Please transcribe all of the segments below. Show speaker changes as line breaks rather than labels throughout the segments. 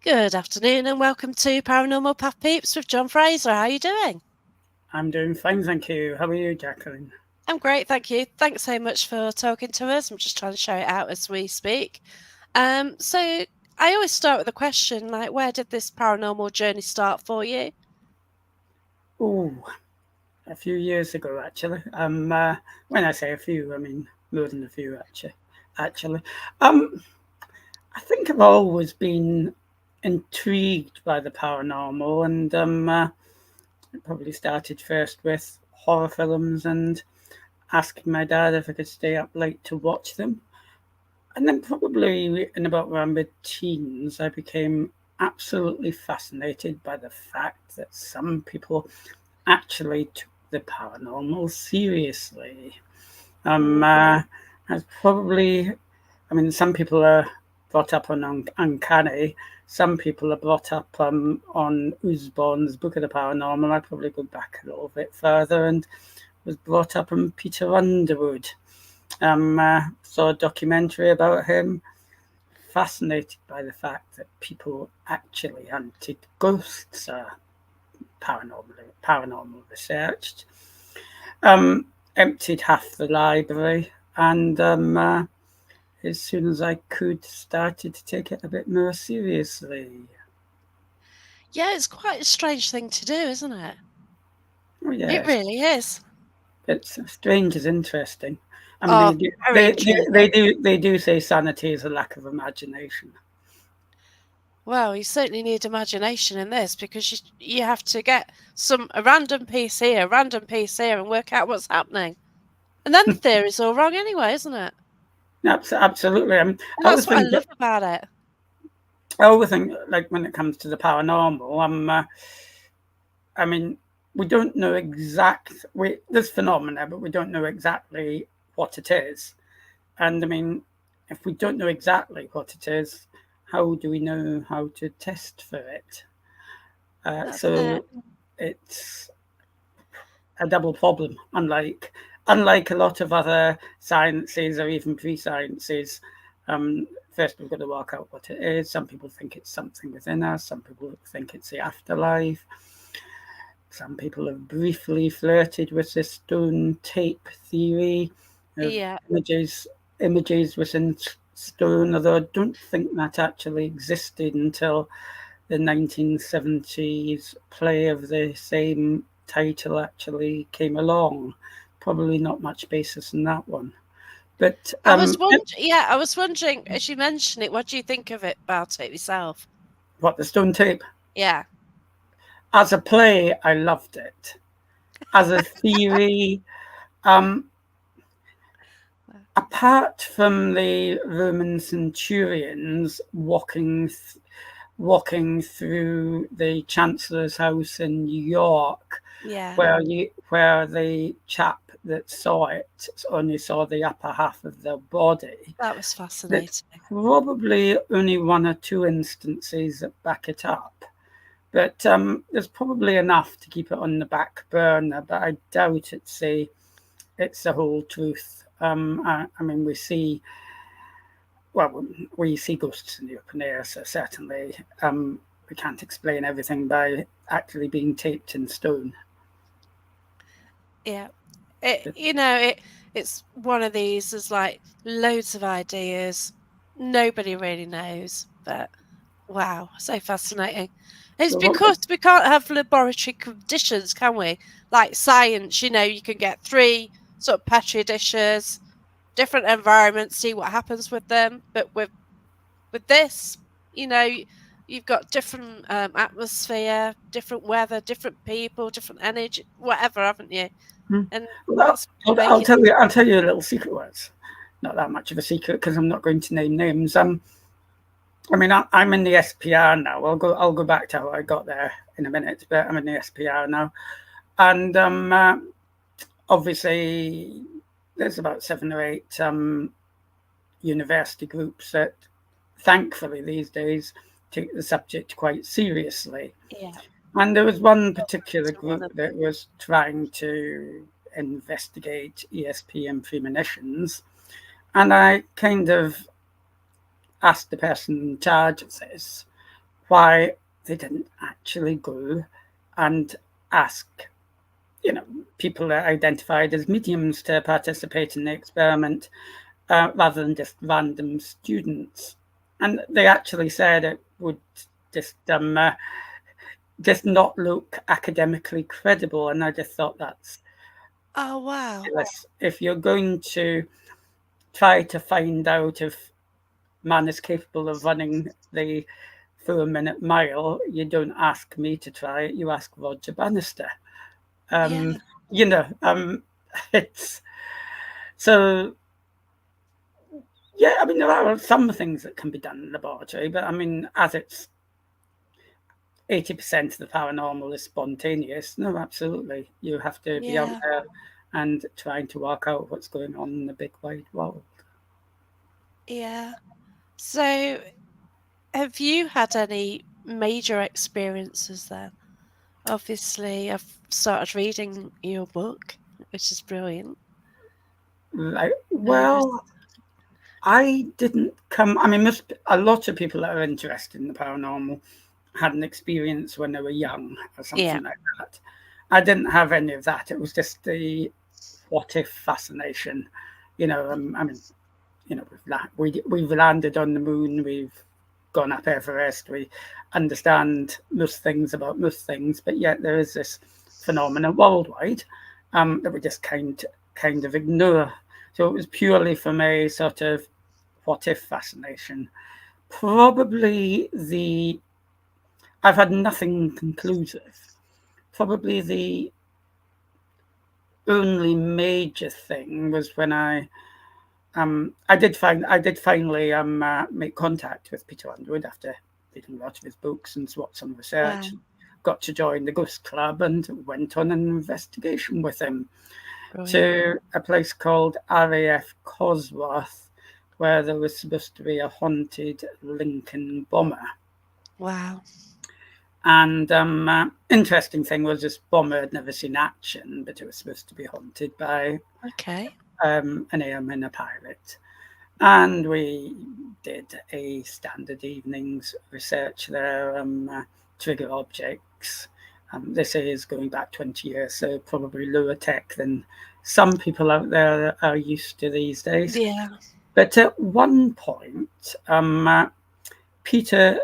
Good afternoon and welcome to Paranormal Peeps with John Fraser. How are you doing?
I'm doing fine, thank you. How are you, Jacqueline?
I'm great, thank you. Thanks so much for talking to us. I'm just trying to show it out as we speak. So I always start with a question like, where did this paranormal journey start for you?
Oh, a few years ago, actually. When I say a few, I mean more than a few, Actually, um, I think I've always been intrigued by the paranormal, and it probably started first with horror films and asking my dad if I could stay up late to watch them. And then probably in about around mid-teens, I became absolutely fascinated by the fact that some people actually took the paranormal seriously. Um,
Mm.
uh, as probably, I mean, some people are brought up on uncanny. Some people are brought up on Usborne's Book of the Paranormal. I'd probably go back a little bit further and was brought up on Peter Underwood. Saw a documentary about him. Fascinated by the fact that people actually hunted ghosts are paranormal researched. Emptied half the library, and as soon as I could, started to take it a bit more seriously.
Yeah, it's quite a strange thing to do, isn't it?
Oh
It
yes,
really is.
it's strange as interesting. I mean,
Oh, very intriguing.
they do say sanity is a lack of imagination.
Well, you certainly need imagination in this because you have to get a random piece here, a random piece here, and work out what's happening. And then the theory's all wrong anyway, isn't it?
Absolutely.
And
I always
that's what I
think
love about it.
I always think like when it comes to the paranormal, I mean, we don't know there's phenomena, but we don't know exactly what it is. And I mean, if we don't know exactly what it is, how do we know how to test for it?
That's it.
So it's a double problem. Unlike a lot of other sciences or even pre-sciences, first we've got to work out what it is. Some people think it's something within us. Some people think it's the afterlife. Some people have briefly flirted with the stone tape theory of
Yeah,
images within stone, although I don't think that actually existed until the 1970s play of the same title actually came along. Probably not much basis in that one. But
I was wondering, as you mentioned it, what do you think of it about it yourself?
what, the stone tape?
Yeah.
As a play, I loved it. As a theory, um, apart from the Roman centurions walking through the Chancellor's house in New York,
Yeah,
where the chap that saw it only saw the upper half of their body,
that was
there's
fascinating.
probably only one or two instances that back it up. But there's probably enough to keep it on the back burner. But I doubt it's the whole truth. I mean, we see ghosts in the open air, so certainly we can't explain everything by actually being taped in stone.
Yeah. It's one of these, there's like loads of ideas. Nobody really knows, but wow, so fascinating. It's
So
because we can't have laboratory conditions, can we? Like science, you can get three sort of petri dishes, different environments, see what happens with them. But with this, you know, you've got different atmosphere, different weather, different people, different energy, whatever, haven't you? And
well,
that's what you make it.
I'll tell you a little secret. Was not that much of a secret because I'm not going to name names. I mean, I'm in the SPR now. I'll go back to how I got there in a minute, but I'm in the SPR now, and obviously there's about 7 or 8 university groups that, thankfully, these days take the subject quite seriously.
Yeah,
And there was one
well,
particular
to one
group
of
that was trying to investigate ESP and premonitions. And I kind of asked the person in charge of this, why they didn't actually go and ask, you know, people that identified as mediums to participate in the experiment, rather than just random students. And they actually said it would just just not look academically credible. And I just thought that's
Oh, wow.
ridiculous. If you're going to try to find out if man is capable of running the 4 minute mile, you don't ask me to try it, you ask Roger Bannister.
Yeah,
Um, you know, it's so, yeah, I mean, there are some things that can be done in the laboratory, but I mean, as it's 80% of the paranormal is spontaneous, no, absolutely. You have to be out
yeah,
there and trying to work out what's going on in the big wide world.
yeah. So, have you had any major experiences then? Obviously, I've started reading your book, which is brilliant.
Like,
Just,
well, I didn't come. I mean, a lot of people that are interested in the paranormal had an experience when they were young or
yeah,
something like that. I didn't have any of that. It was just the what if fascination. I mean, we've landed on the moon. We've gone up Everest. We understand most things about most things, but yet there is this phenomenon worldwide, that we just kind of ignore. So it was purely from a sort of what if fascination. Probably the I've had nothing conclusive. Probably the only major thing was when I did finally make contact with Peter Underwood after reading a lot of his books and some
wow,
research. Got to join the Ghost Club and went on an investigation with him
brilliant.
to a place called RAF Cosworth, where there was supposed to be a haunted Lincoln bomber.
Wow.
And interesting thing was this bomber had never seen action, but it was supposed to be haunted by
Okay.
an airman, a pilot. And we did a standard evening's research there, trigger objects. This is going back 20 years, so probably lower tech than some people out there are used to these days.
Yeah.
But at one point, Peter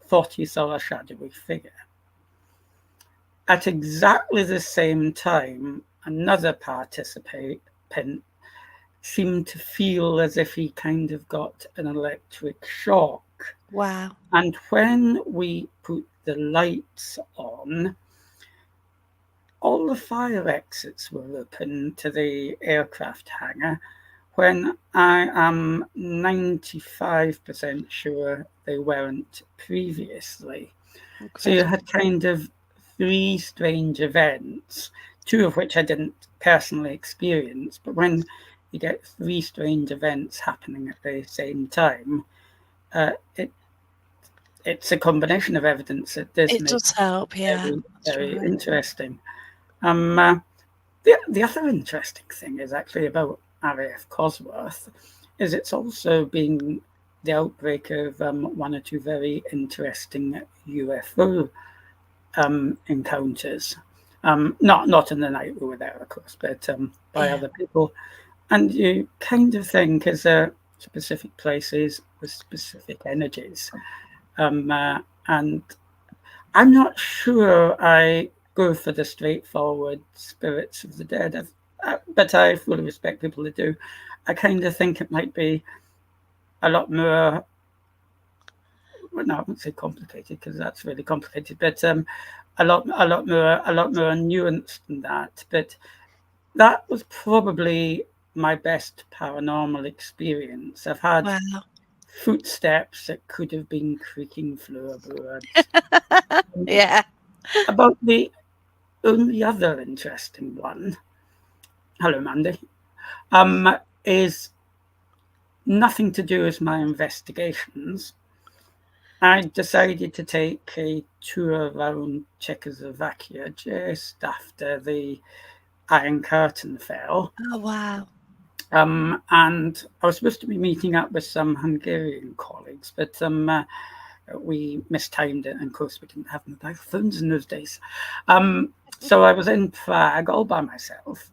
thought he saw a shadowy figure. At exactly the same time, another participant seemed to feel as if he kind of got an electric shock.
Wow.
And when we put the lights on, all the fire exits were open to the aircraft hangar, when I am 95% sure they weren't previously. So you
Incredible.
had kind of three strange events, two of which I didn't personally experience, but when you get three strange events happening at the same time, uh, it it's a combination of evidence that does
It
make
does help.
it
Yeah,
very,
that's
very
right.
interesting. Um, uh, the other interesting thing is actually about RAF Cosworth, is it's also been the outbreak of one or two very interesting UFO encounters. Not in the night we were there, of course, but by
Yeah.
other people. And you kind of think, as specific places with specific energies. And I'm not sure I go for the straightforward spirits of the dead, but I fully respect people that do. I kind of think it might be a lot more, well, no, I wouldn't say complicated because that's really complicated, but a lot more nuanced than that. But that was probably my best paranormal experience. I've had
Wow.
footsteps that could have been creaking floorboards.
Yeah.
About the only other interesting one, hello, Mandy, is nothing to do with my investigations. I decided to take a tour around Czechoslovakia just after the Iron Curtain fell.
Oh, wow.
And I was supposed to be meeting up with some Hungarian colleagues, but we mistimed it, and of course we didn't have mobile phones in those days. So I was in Prague all by myself,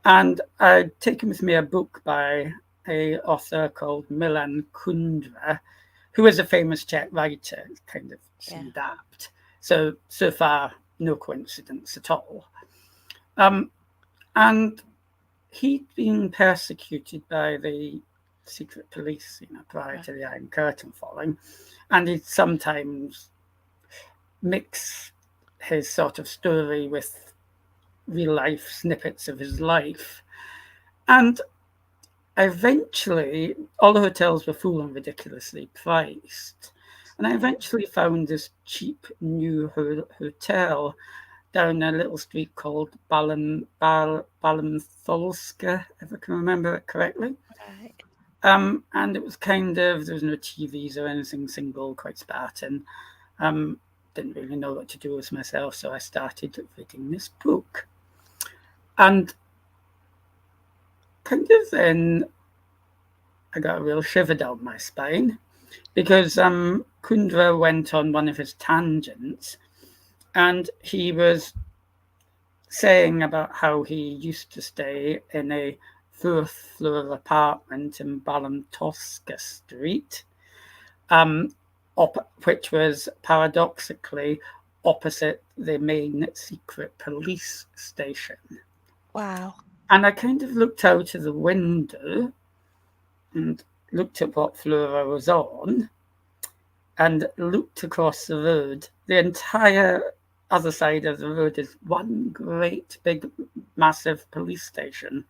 and I'd taken with me a book by a author called Milan Kundera, who is a famous Czech writer. It kind of
Yeah.
seemed apt. So far, no coincidence at all. Um, and he'd been persecuted by the secret police, prior
Right.
to the Iron Curtain falling, and he'd sometimes mix his sort of story with real life snippets of his life. And eventually, all the hotels were full and ridiculously priced. And I
Yeah.
eventually found this cheap new hotel down a little street called Balantholska, if I can remember it correctly.
Right.
And it was there was no TVs or anything, single, quite Spartan. Um, didn't really know what to do with myself, so I started reading this book. And kind of then I got a real shiver down my spine because Kundra went on one of his tangents, and he was saying about how he used to stay in a fourth floor apartment in Balantowska Street, um, which was paradoxically opposite the main secret police station.
Wow.
And I kind of looked out of the window and looked at what floor I was on and looked across the road. The entire other side of the road is one great big massive police station.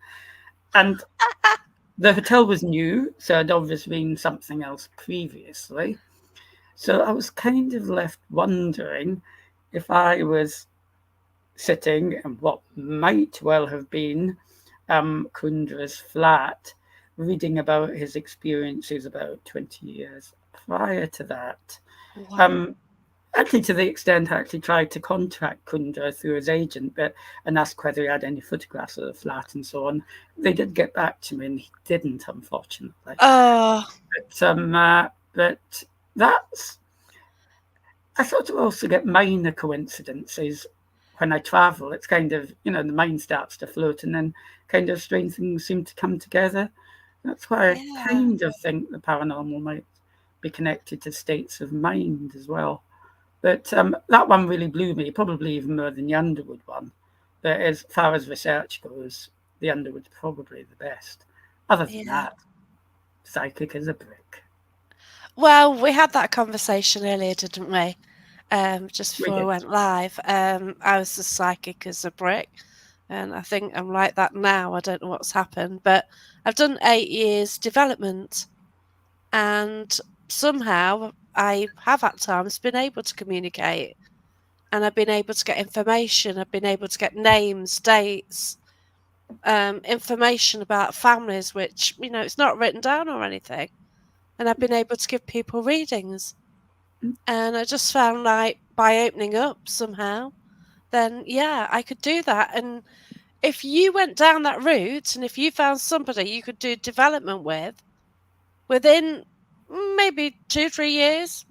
And the hotel was new, so it'd obviously been something else previously. So I was kind of left wondering if I was sitting in what might well have been Kundra's flat, reading about his experiences about 20 years prior to that.
Wow.
Um, Actually, to the extent I actually tried to contact Kundra through his agent, and ask whether he had any photographs of the flat and so on. They did get back to me, and he didn't, unfortunately.
Oh,
But that's I sort of also get minor coincidences when I travel. It's kind of, the mind starts to float and then kind of strange things seem to come together. That's why I
yeah.
kind of think the paranormal might be connected to states of mind as well. But that one really blew me, probably even more than the Underwood one. But as far as research goes, the Underwood's probably the best. Other than
Yeah.
that, psychic as a brick.
Well, we had that conversation earlier, didn't we? Just
We
before I
did.
went live. I was as psychic as a brick, and I think I'm like that now. I don't know what's happened, but I've done 8 years development, and somehow I have at times been able to communicate, and I've been able to get information. I've been able to get names, dates, information about families, which it's not written down or anything, and I've been able to give people readings. And I just found like by opening up somehow, then yeah, I could do that. And if you went down that route and if you found somebody you could do development with within maybe 2, 3 years,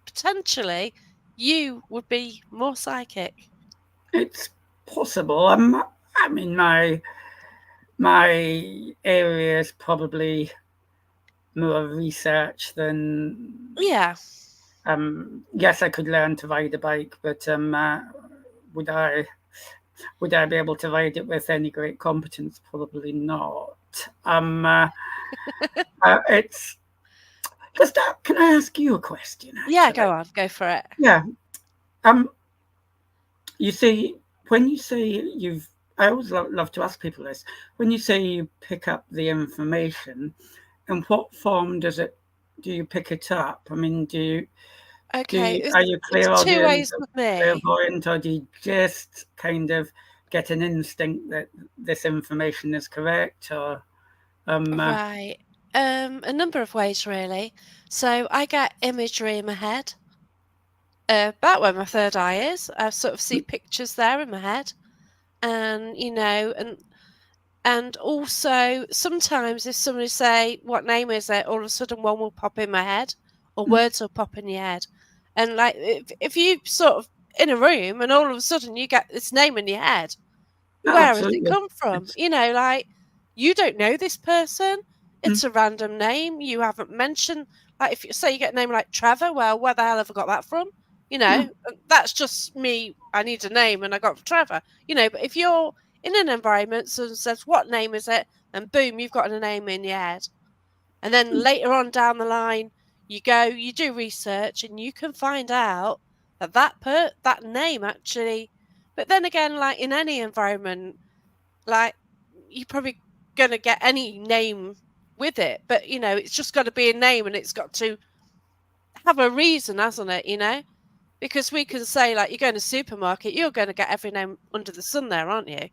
potentially you would be more psychic.
It's possible. I mean, my area is probably more research than.
Yeah,
Yes, I could learn to ride a bike, but would I would I be able to ride it with any great competence? Probably not. It's just. Can I ask you a question?
yeah,
Actually,
go on, go for it.
yeah. Um, you see, when you say you've, I always love to ask people this. When you say you pick up the information, in what form do you pick it up? I mean,
Okay,
are you
it's two
clairaudient
ways
or
with me.
clairvoyant, or do you just kind of get an instinct that this information is correct? Or
Right. A number of ways really. So I get imagery in my head. About where my third eye is. I sort of see pictures there in my head. And and also sometimes if somebody say, "What name is it?" all of a sudden one will pop in my head or words will pop in your head. And like if you sort of in a room and all of a sudden you get this name in your head,
No,
where has it
absolutely.
come from?
It's,
Like you don't know this person.
mm,
It's a random name. You haven't mentioned, like, if you say you get a name like Trevor, well, where the hell have I got that from?
no,
That's just me. I need a name and I got Trevor. But if you're in an environment, someone says, what name is it? And boom, you've got a name in your head. And then
mm,
later on down the line, you go, you do research, and you can find out that name actually. But then again, like in any environment, like you're probably gonna get any name with it, but it's just got to be a name, and it's got to have a reason, hasn't it? Because we can say, like, you're going to supermarket, you're going to get every name under the sun there, aren't you?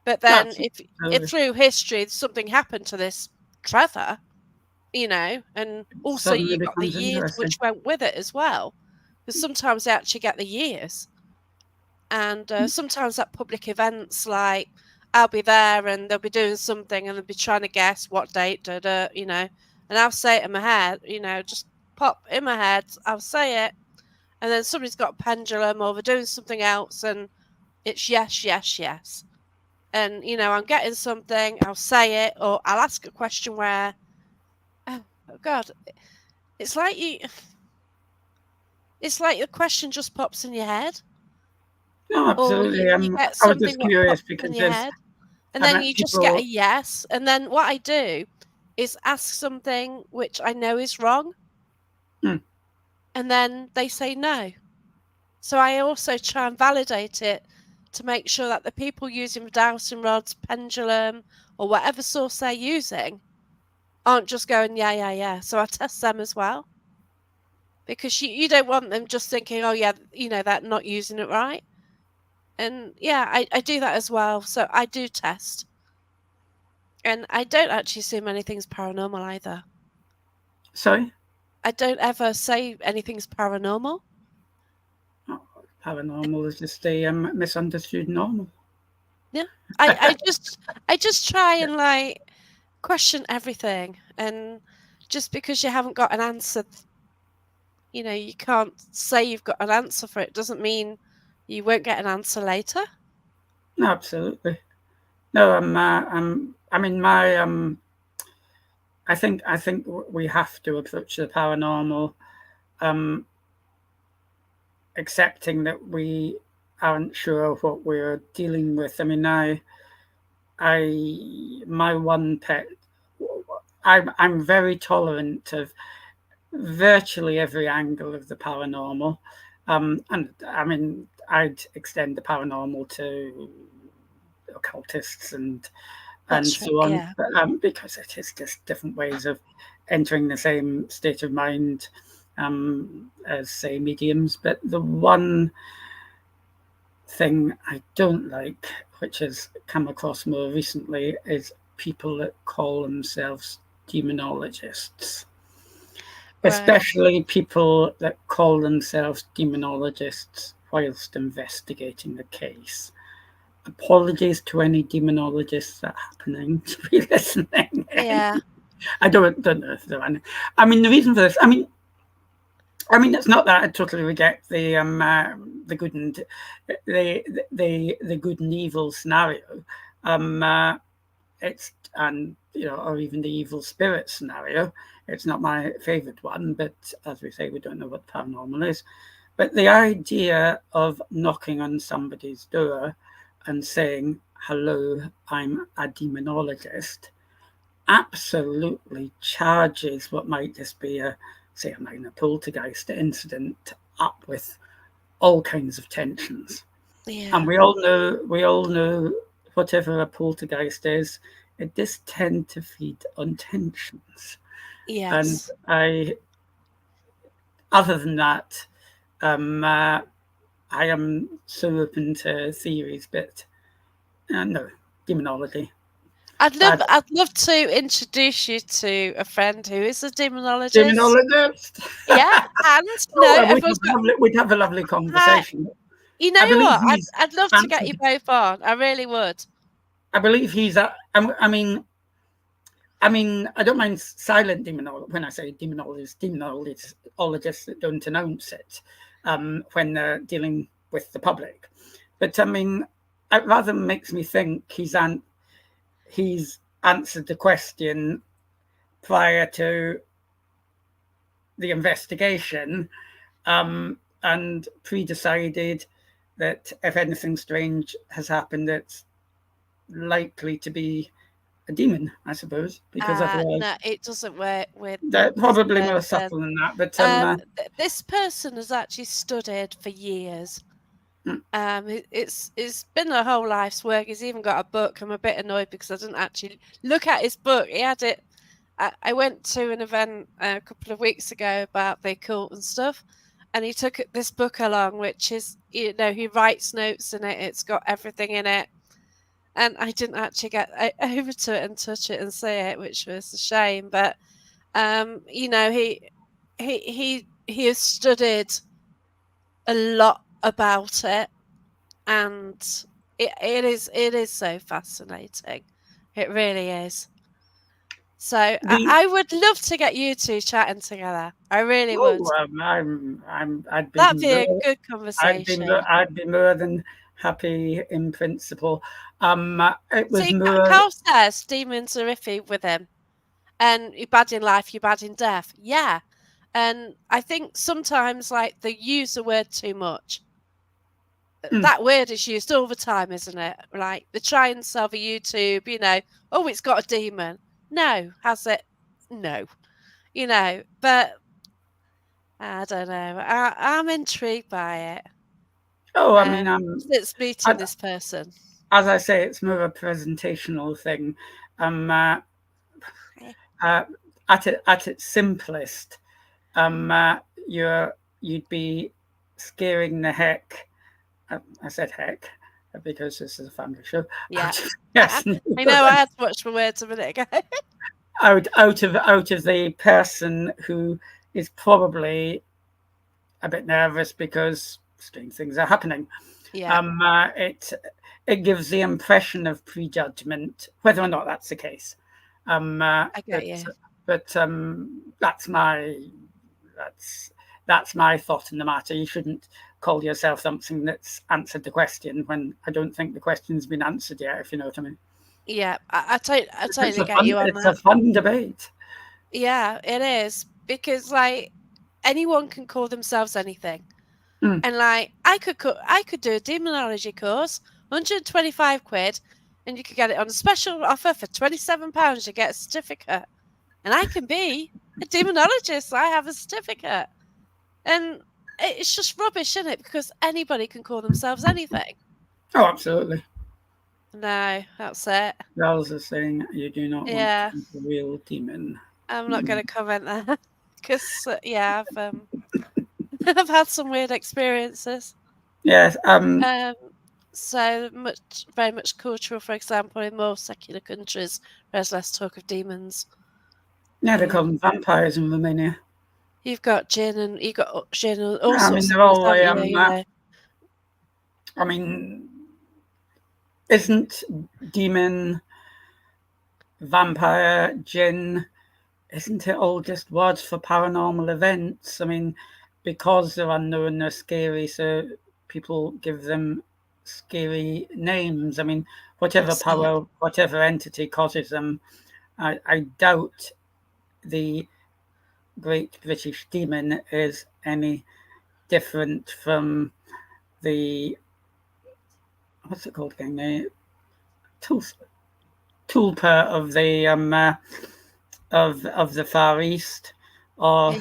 But then if
absolutely.
through history something happened to this Trevor, and also
Suddenly
you got the
becomes
years
interesting.
which went with it as well, because sometimes they actually get the years. And sometimes at public events, like, I'll be there and they'll be doing something and they'll be trying to guess what date, and I'll say it in my head, just pop in my head, I'll say it, and then somebody's got a pendulum or they're doing something else and it's yes, yes, yes. And, I'm getting something, I'll say it, or I'll ask a question where, oh, God, it's like it's like the question just pops in your head,
No,
or
absolutely.
you get
I was
something
just
what
curious
pops in
because
your head. And
I've
then
met
you just get a
people.
yes. And then what I do is ask something which I know is wrong.
Hmm,
And then they say no. So I also try and validate it to make sure that the people using the dowsing rods, pendulum, or whatever source they're using aren't just going, yeah, yeah, yeah. So I test them as well. Because you don't want them just thinking, oh, yeah, they're not using it right. And yeah, I do that as well. So I do test. And I don't actually see many things paranormal either.
sorry.
I don't ever say anything's paranormal.
Oh, paranormal is just a misunderstood normal.
Yeah. I just try and like question everything, and just because you haven't got an answer, you can't say you've got an answer for it doesn't mean you won't get an answer later.
No, absolutely. No, I mean, my I think we have to approach the paranormal, um, accepting that we aren't sure of what we're dealing with. I mean, my one pet. I'm very tolerant of virtually every angle of the paranormal, and I mean, I'd extend the paranormal to occultists and
That's right.
so on,
Yeah.
but, because it is just different ways of entering the same state of mind, as say mediums. But the one thing I don't like, which has come across more recently, is people that call themselves demonologists,
Right.
especially people that call themselves demonologists whilst investigating the case. Apologies to any demonologists that are happening to be listening.
Yeah.
I don't know if there are any. I mean, the reason for this, I mean, it's not that I totally reject the good and the good and evil scenario. It's and or even the evil spirit scenario. It's not my favourite one, but as we say, we don't know what paranormal is. But the idea of knocking on somebody's door and saying, "Hello, I'm a demonologist," absolutely charges what might just be a minor poltergeist incident up with all kinds of tensions. And
Yeah.
we all know whatever a poltergeist is, it does tend to feed on tensions. And
Yes.
other than that, I am so open to theories, but no, demonology, bad.
I'd love to introduce you to a friend who is a demonologist.
Demonologist.
Yeah, and
Oh,
no,
well,
everyone's got.
we'd have a lovely
I,
conversation.
you
I
know
believe
what?
he's
I'd love to get you
answered.
both on. I really would.
I believe he's. I mean, I mean, I don't mind silent demonologists. When I say demonologists that don't announce it when they're dealing with the public. But I mean, it rather makes me think he's answered the question prior to the investigation and pre-decided that if anything strange has happened, it's likely to be a demon, I suppose, because otherwise
No, it doesn't work with
they're
this
probably more
person.
subtle than that. But
This person has actually studied for years. It's been a whole life's work. He's even got a book. I'm a bit annoyed because I didn't actually look at his book. He had it. I went to an event a couple of weeks ago about the occult and stuff, and he took this book along, which is, he writes notes in it. It's got everything in it, and I didn't actually get over to it and touch it and see it, which was a shame. But he has studied a lot about it, and it is so fascinating. It really is. So I would love to get you two chatting together. I really would. That'd be a good conversation.
I'd be more than happy in principle. It was
See,
more.
Carl says demons are iffy with him, and you're bad in life, you're bad in death. Yeah, and I think sometimes like they use the word too much. That word is used all the time, isn't it? Like they try and sell the YouTube, oh, it's got a demon. No, has it? No, but I don't know. I'm intrigued by it.
Oh, I mean,
Since meeting this person.
As I say, it's more a presentational thing. At its simplest, you'd be scaring the heck. I said heck because this is a family show.
Yeah,
yes.
I know. I had to watch the words a minute ago.
out of the person who is probably a bit nervous because strange things are happening.
Yeah.
It gives the impression of prejudgment, whether or not that's the case.
I get you.
But that's my thought in the matter. You shouldn't call yourself something that's answered the question when I don't think the question's been answered yet, if you know what I mean.
Yeah, I totally get you on that.
It's a fun debate.
Yeah, it is, because like anyone can call themselves anything. And like I could do a demonology course, £125, and you could get it on a special offer for £27. You get a certificate, and I can be a demonologist. I have a certificate, and it's just rubbish, isn't it? Because anybody can call themselves anything.
Oh, absolutely.
No, that's it.
Girls are saying you do not want to be the real demon.
I'm not going to comment there because I've had some weird experiences.
Yes.
So very much cultural. For example, in more secular countries, there's less talk of demons.
Yeah, they call them vampires in Romania.
You've got gin and all sorts
I mean,
of
they're all.
things.
I mean, isn't demon, vampire, jinn? Isn't it all just words for paranormal events? I mean, because they're unknown, they're scary, so people give them scary names. I mean, whatever power, whatever entity causes them, I doubt the Great British Demon is any different from the, what's it called again? The Tulpa of the of the Far East, or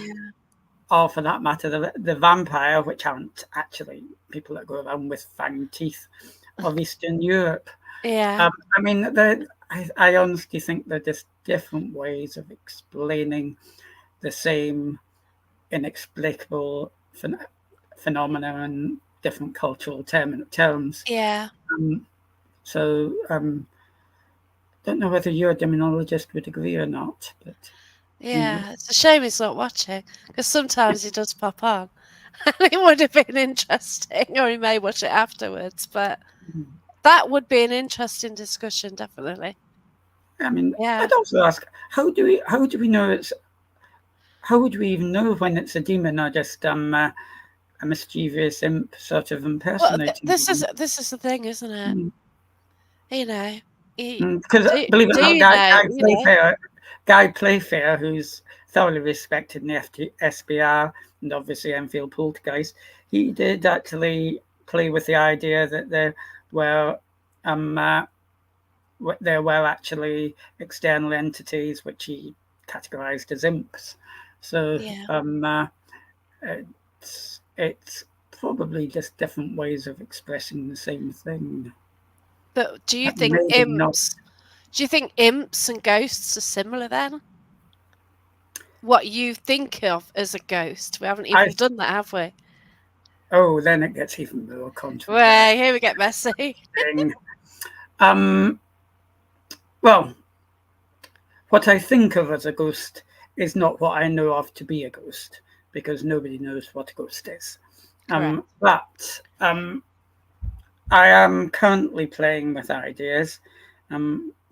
for that matter, the vampire, which aren't actually people that go around with fang teeth, of Eastern Europe.
Yeah.
I mean, I honestly think they're just different ways of explaining the same inexplicable phenomena in different cultural terms.
Yeah.
Don't know whether your demonologist would agree or not, but
yeah, it's a shame he's not watching, because sometimes he does pop on. It would have been interesting, or he may watch it afterwards. But that would be an interesting discussion, definitely.
I mean,
Yeah.
I'd also ask, how do we know it's, how would we even know when it's a demon or just a mischievous imp sort of
Well,
impersonating
this is the thing, isn't it?
someone?
You know, you,
Because believe it or
do
not,
you know? You know?
Guy Playfair, who's thoroughly respected in the SBR and obviously Enfield Poltergeist, he did actually play with the idea that were um, uh, there were actually external entities which he categorized as imps. So
Yeah.
it's probably just different ways of expressing the same thing.
But do you think
Maybe not.
imps? Do you think imps and ghosts are similar then? What you think of as a ghost? We haven't
I
even done that, have we?
Oh, then it gets even more
Well,
controversial.
here we get messy.
Um, well, what I think of as a ghost is not what I know of to be a ghost, because nobody knows what a ghost is.
Correct.
But I am currently playing with ideas,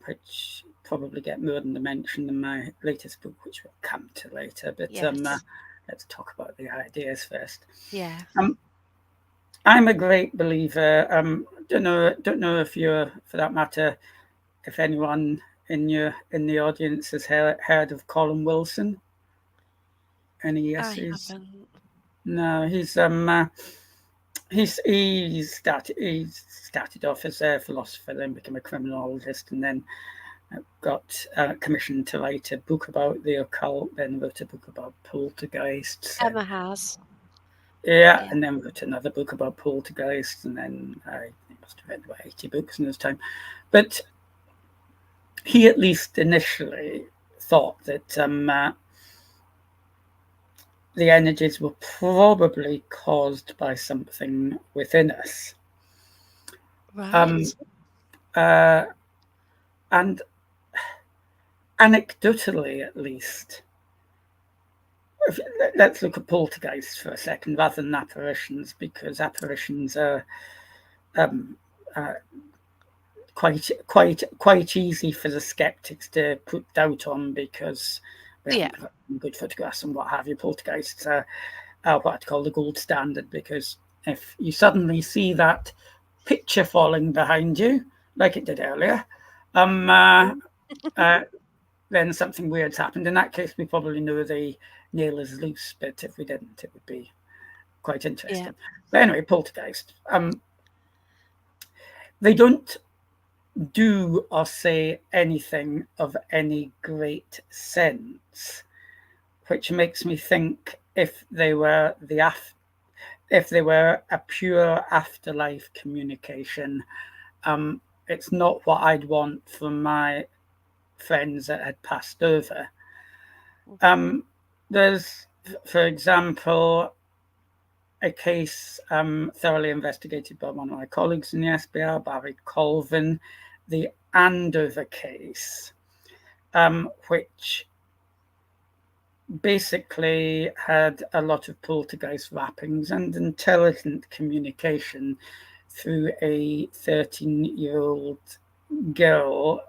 which probably get more than the mention in my latest book, which we'll come to later. But
Yes.
let's talk about the ideas first.
Yeah.
I'm a great believer. Don't know if you're, for that matter, if anyone in the audience has heard of Colin Wilson. Any
I
essays?
haven't.
No, he started off as a philosopher, then became a criminologist, and then got commissioned to write a book about the occult. Then wrote a book about poltergeists.
Emma has.
Yeah,
Yeah.
and then wrote another book about poltergeists, and then he must have read about 80 books in his time. But he at least initially thought that the energies were probably caused by something within us. Um,
Right.
uh, and anecdotally, at least, let's look at poltergeists for a second rather than apparitions, because apparitions are um, uh, quite easy for the skeptics to put doubt on because we
Yeah.
haven't got good photographs and what have you. Poltergeists are what I'd call the gold standard, because if you suddenly see that picture falling behind you, like it did earlier, um, uh, uh, then something weird's happened. In that case, we probably know the nail is loose, but if we didn't, it would be quite
Yeah.
interesting. But anyway, poltergeist. They don't do or say anything of any great sense, which makes me think if they were a pure afterlife communication, it's not what I'd want from my friends that had passed over. There's, for example, a case thoroughly investigated by one of my colleagues in the SBR, Barry Colvin, the Andover case, which basically had a lot of poltergeist wrappings and intelligent communication through a 13-year-old girl.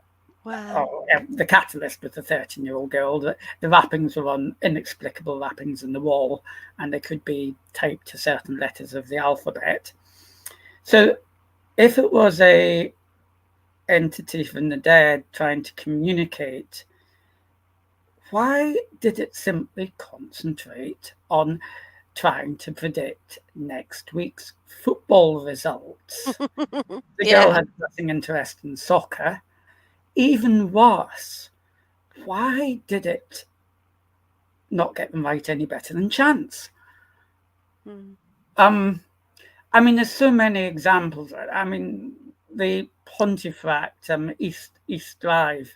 Wow.
Oh, the catalyst was a 13-year-old girl. The wrappings were on inexplicable wrappings in the wall, and they could be typed to certain letters of the alphabet. So if it was a entity from the dead trying to communicate, why did it simply concentrate on trying to predict next week's football results? The girl
Yeah.
had nothing interest in soccer. Even worse, why did it not get them right any better than chance?
Mm.
Um, I mean, there's so many examples. I mean, the Pontefract East Drive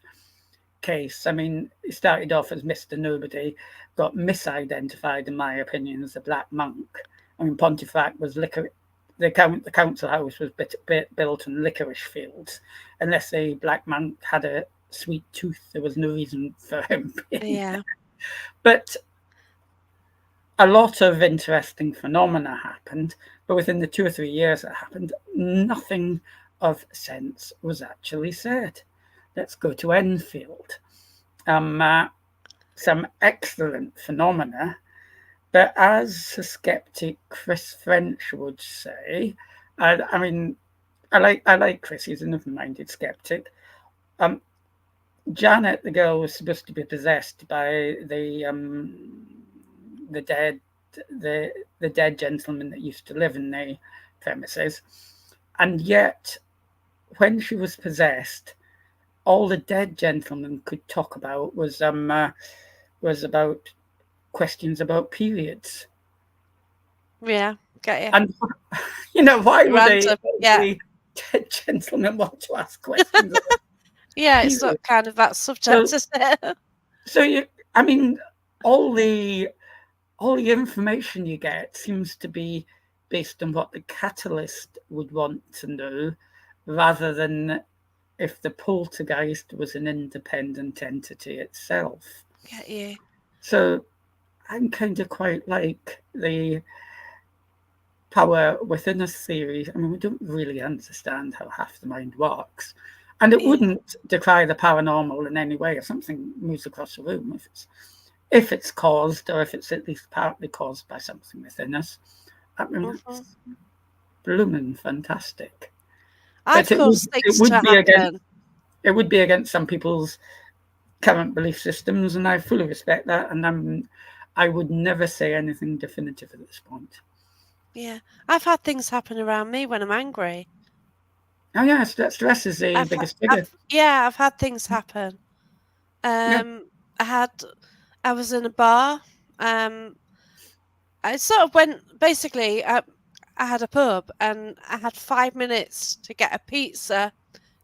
case. I mean, it started off as Mr. Nobody, got misidentified, in my opinion, as a black monk. I mean, Pontefract was the council house was built on licorice fields. Unless a black monk had a sweet tooth, there was no reason for him being there.
Yeah.
But a lot of interesting phenomena happened, but within the 2 or 3 years that happened, nothing of sense was actually said. let's go to Enfield. Some excellent phenomena, but as a skeptic, Chris French would say, I mean, I like Chris. He's an open-minded skeptic. Janet, the girl, was supposed to be possessed by the dead the dead gentleman that used to live in the premises, and yet when she was possessed, all the dead gentleman could talk about was about questions about periods.
Yeah, get you.
And why would
Random. Yeah.
a dead gentleman want to ask questions about
Yeah, it's
periods?
not kind of that subject,
So,
is it?
so I mean, all the information you get seems to be based on what the catalyst would want to know, rather than if the poltergeist was an independent entity itself.
Get you.
So I'm kind of quite like the power within us theory. I mean, we don't really understand how half the mind works. And it
Yeah.
wouldn't decry the paranormal in any way if something moves across the room, if it's caused, or if it's at least partly caused by something within us. I mean, it's blooming fantastic.
I've
But
caused things to happen.
it would be against some people's current belief systems, and I fully respect that. And I would never say anything definitive at this point.
Yeah, I've had things happen around me when I'm angry.
Oh yeah, stress is the biggest trigger.
I've had things happen.
Yeah.
I was in a bar. I sort of went, basically, I had a pub and I had 5 minutes to get a pizza,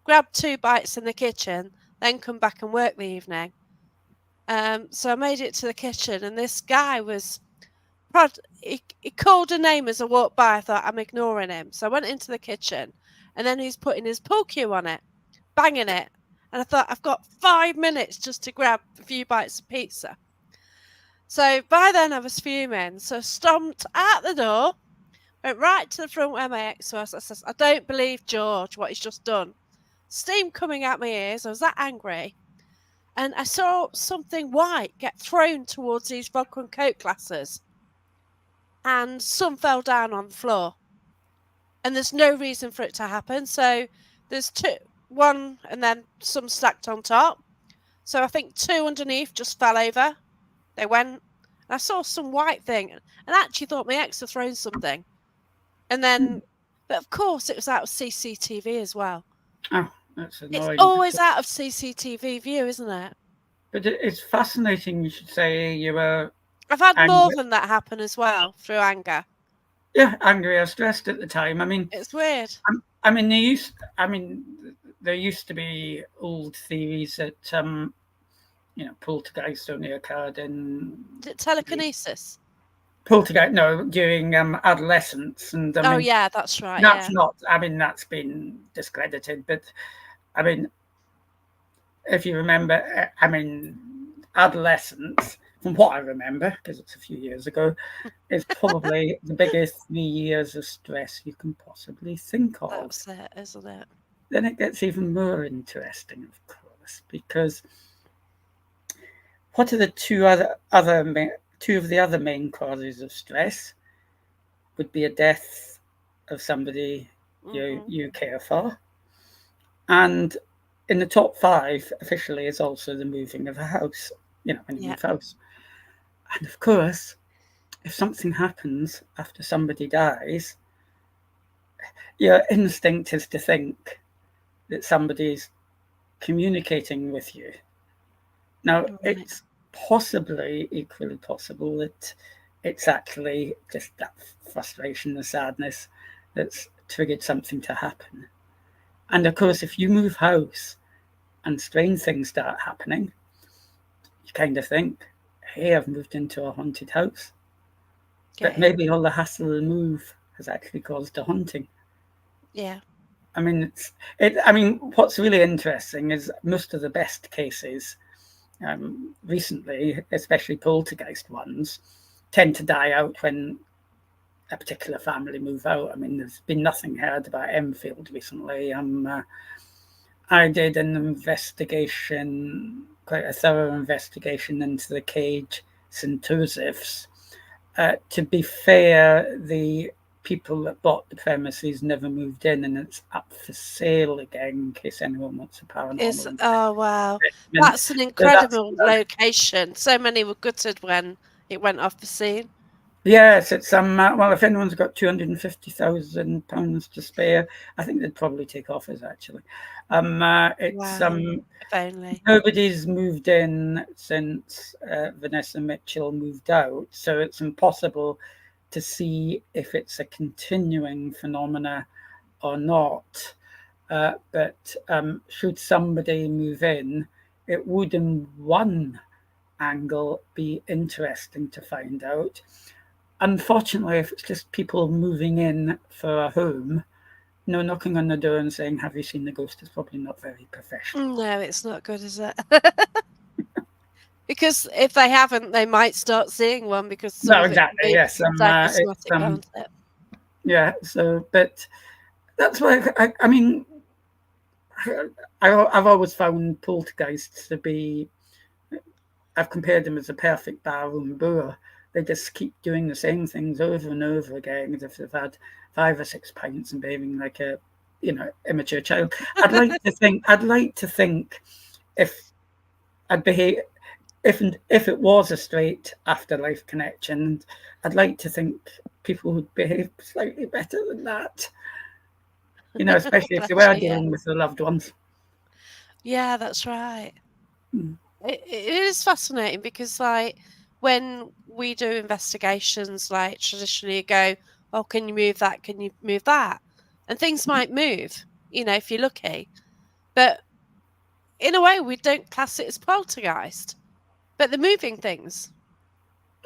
grab 2 bites in the kitchen, then come back and work the evening. So I made it to the kitchen and this guy was, he called a name as I walked by. I thought, I'm ignoring him. So I went into the kitchen and then he's putting his pull cue on it, banging it. And I thought, I've got 5 minutes just to grab a few bites of pizza. So by then I was fuming. So I stomped out the door, went right to the front where my ex was. I says, I don't believe George, what he's just done. Steam coming out my ears. I was that angry. And I saw something white get thrown towards these vodka and coke glasses. And some fell down on the floor. And there's no reason for it to happen. So there's one and then some stacked on top. So I think 2 underneath just fell over. They went, and I saw some white thing and actually thought my ex had thrown something. And then, but of course it was out of CCTV as well.
Oh, that's annoying.
It's always out of CCTV view, isn't it?
But it's fascinating. You should say you were.
I've had more than that happen as well through anger.
Yeah, angry or stressed at the time. I mean,
it's weird.
I mean, there used to be old theories that poltergeist only occurred in.
Is it telekinesis?
Poltergeist, no, during adolescence, and
oh yeah, that's right.
That's not. I mean, that's been discredited. But I mean, if you remember, I mean, adolescence, from what I remember, because it's a few years ago, is probably the biggest 3 years of stress you can possibly think of.
That's it, isn't it?
Then it gets even more interesting, of course, because what are the two of the other main causes of stress? Would be a death of somebody you care for, and in the top 5 officially is also the moving of a house. When you move house, and of course, if something happens after somebody dies, your instinct is to think that somebody's communicating with you. Now, it's possibly equally possible that it's actually just that frustration, the sadness that's triggered something to happen. And of course, if you move house and strange things start happening, you kind of think, hey, I've moved into a haunted house. But maybe all the hassle of the move has actually caused a haunting.
Yeah.
I mean, what's really interesting is most of the best cases recently, especially poltergeist ones, tend to die out when a particular family move out. I mean, there's been nothing heard about Enfield recently. I did an investigation, quite a thorough investigation into the cage St. Joseph's. To be fair, the people that bought the premises never moved in, and it's up for sale again in case anyone wants a
Is
paranormal
oh wow,
investment.
that's an
So that's
incredible location. So many were gutted when it went off the scene.
yes, it's well, if anyone's got £250,000 to spare, I think they'd probably take offers actually. It's
Wow, if only.
nobody's moved in since Vanessa Mitchell moved out, so it's impossible to see if it's a continuing phenomena or not. But should somebody move in, it would, in one angle, be interesting to find out. Unfortunately, if it's just people moving in for a home, no knocking on the door and saying, "Have you seen the ghost?" is probably not very professional.
No, it's not good, is it? Because if they haven't, they might start seeing one because some
No,
of it can
exactly.
be
Yes, it's
psychosomatic, can't it?
yeah. So, but that's why I mean, I've always found poltergeists to be. I've compared them as a perfect barroom brewer. They just keep doing the same things over and over again as if they've had 5 or 6 pints and behaving like a, immature child. I'd like to think if I'd behave if it was a straight afterlife connection, I'd like to think people would behave slightly better than that. Especially if they
Bless
were
you, yeah.
dealing with their loved ones.
Yeah, that's right.
Mm.
It is fascinating because, like, when we do investigations, like, traditionally you go, oh, can you move that? Can you move that? And things might move, if you're lucky. But in a way, we don't class it as poltergeist, but they're moving things.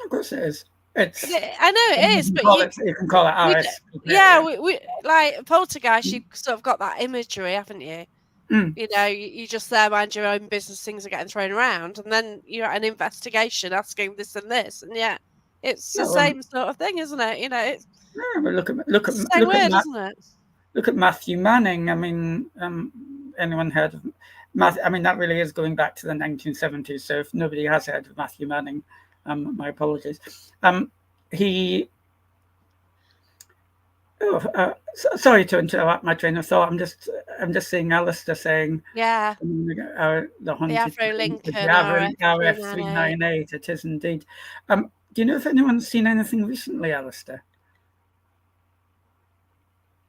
Of course it is.
But
It's
I know
I
it
mean,
is, but
you can call it
we,
RSP.
yeah,
Yeah.
we like poltergeist. You've sort of got that imagery, haven't you?
Mm.
You're just there, mind your own business. Things are getting thrown around, and then you're at an investigation asking this and this, and yeah, it's the
No,
same sort of thing, isn't it? It's
no, but
it's so weird, isn't it?
look at Matthew Manning. I mean, anyone heard of Matthew? I mean, that really is going back to the 1970s. So if nobody has heard of Matthew Manning, my apologies. He. Oh, sorry to interrupt my train of thought. I'm just seeing Alistair saying
Yeah,
the
the
haunted
Avro
train with the
Lincoln RF
RF
398.
398. It is indeed. Do you know if anyone's seen anything recently, Alistair?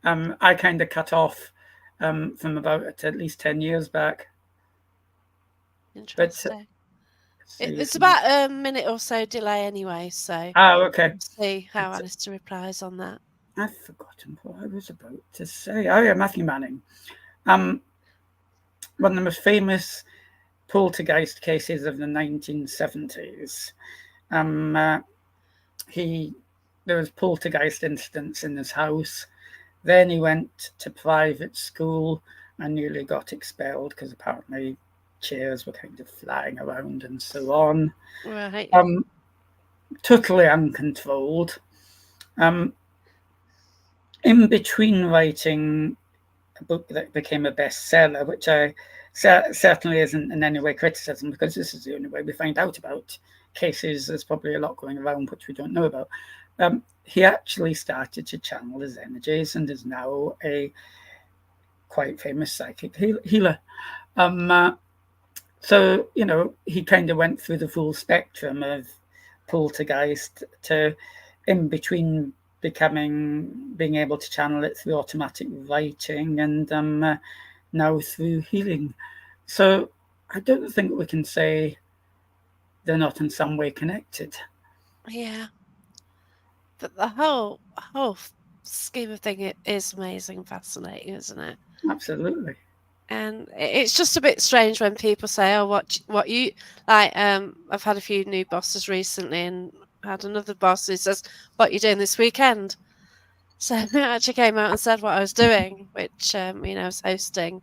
I kind of cut off from about at least 10 years back. But
Interesting.
see if
It's about a minute or so delay anyway, so
okay.
we'll see how
It's,
Alistair replies on that.
I've forgotten what I was about to say. Oh yeah, Matthew Manning. Um, One of the most famous poltergeist cases of the 1970s. Um, he There was poltergeist incidents in his house. Then he went to private school and nearly got expelled because apparently chairs were kind of flying around and so on.
Right.
Totally uncontrolled. Um, in between writing a book that became a bestseller, which I certainly isn't in any way criticism because this is the only way we find out about cases. There's probably a lot going around which we don't know about. He actually started to channel his energies and is now a quite famous psychic healer. So, he kind of went through the full spectrum of poltergeist to in between being able to channel it through automatic writing and now through healing. So I don't think we can say they're not in some way connected.
Yeah. But the whole scheme of thing, it is amazing and fascinating, isn't it?
Absolutely.
And it's just a bit strange when people say, "Oh, what you like?" I've had a few new bosses recently, and had another boss who says, "What you doing this weekend?" So I actually came out and said what I was doing, which I was hosting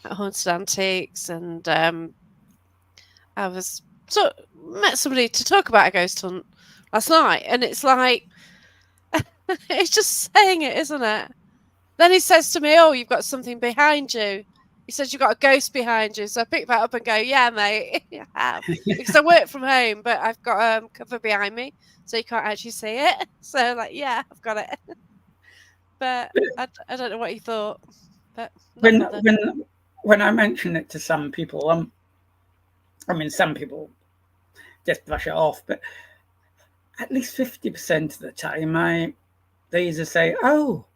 at Haunted Antiques, and I was met somebody to talk about a ghost hunt last night, and it's like it's just saying it, isn't it? Then he says to me, "Oh, you've got something behind you." He says you've got a ghost behind you. So I pick that up and go, yeah, mate, I have. Because I work from home, but I've got cover behind me, so you can't actually see it. So like, yeah, I've got it. But I don't know what he thought, but not
when
bothered.
when when I mention it to some people, I mean, some people just brush it off, but at least 50% of the time, they either say, "Oh,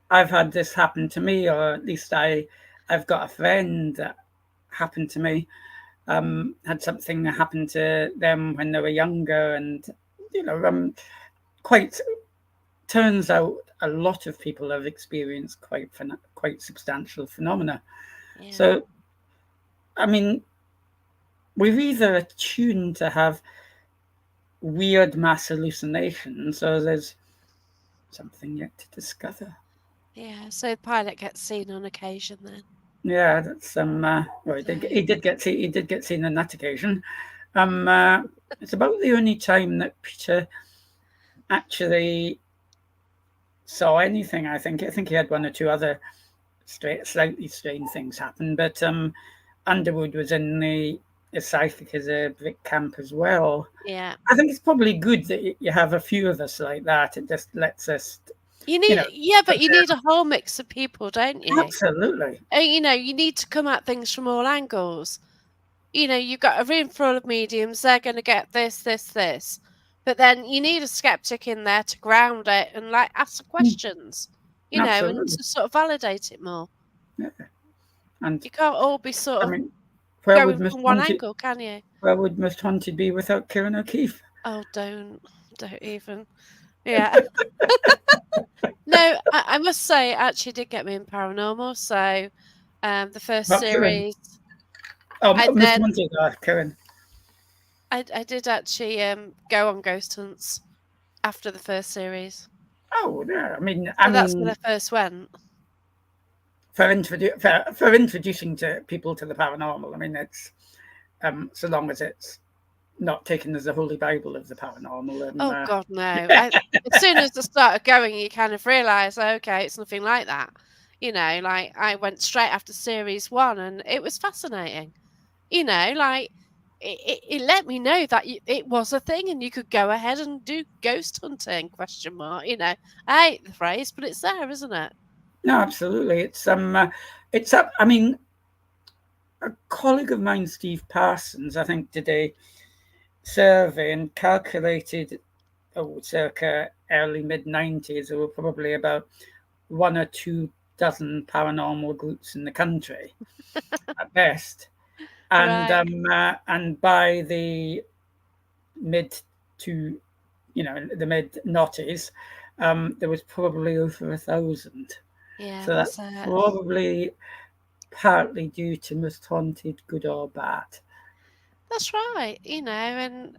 I've had this happen to me," or at least I've got a friend that happened to me. Had something happen to them when they were younger, and you know, quite turns out a lot of people have experienced quite substantial phenomena.
Yeah.
So, I mean, we're either attuned to have weird mass hallucinations, or there's something yet to discover.
Yeah. So the pilot gets seen on occasion then.
Yeah, that's well,
So
he did get seen on that occasion. Um, uh, it's about the only time that Peter actually saw anything. I think he had one or two other slightly strange things happen, but Underwood was in the psychic as a brick camp as well.
yeah.
I think it's probably good that you have a few of us like that. It just lets us,
You
you
need,
know,
yeah, but you need a whole mix of people, don't you?
absolutely.
You know, you need to come at things from all angles. You know, you've got a room full of mediums, they're going to get this, this, this. But then you need a skeptic in there to ground it and like ask the
Mm,
questions, you know, and
absolutely.
to sort of validate it more.
Yeah. And
You can't all be sort
I
of
mean, where would
going
Most
from one
Haunted
angle, can you?
where would Most Haunted be without Kieran O'Keefe?
Oh, don't even. Yeah. No, I must say, it actually did get me in paranormal. So, the first
Not Kieran.
series,
Oh,
I
Most
then
Haunted, Kieran.
I did actually go on ghost hunts after the first series.
Oh, yeah.
So that's when I first went.
for introducing to people to the paranormal. I mean, it's so long as it's not taken as the holy bible of the paranormal. And
Oh God, no! As soon as I started going, you kind of realise, okay, it's nothing like that. You know, like I went straight after series one, and it was fascinating. You know, like it let me know that it was a thing, and you could go ahead and do ghost hunting? Question mark. You know, I hate the phrase, but it's there, isn't it?
no, absolutely, it's up. I mean, a colleague of mine, Steve Parsons, I think, did a survey and calculated, circa early mid 90s, there were probably about one or two dozen paranormal groups in the country at best.
Right.
And by the mid to the mid noughties, there was probably over 1,000.
Yeah,
So that's
that's it.
probably partly due to Most Haunted, good or bad.
That's right. You know, and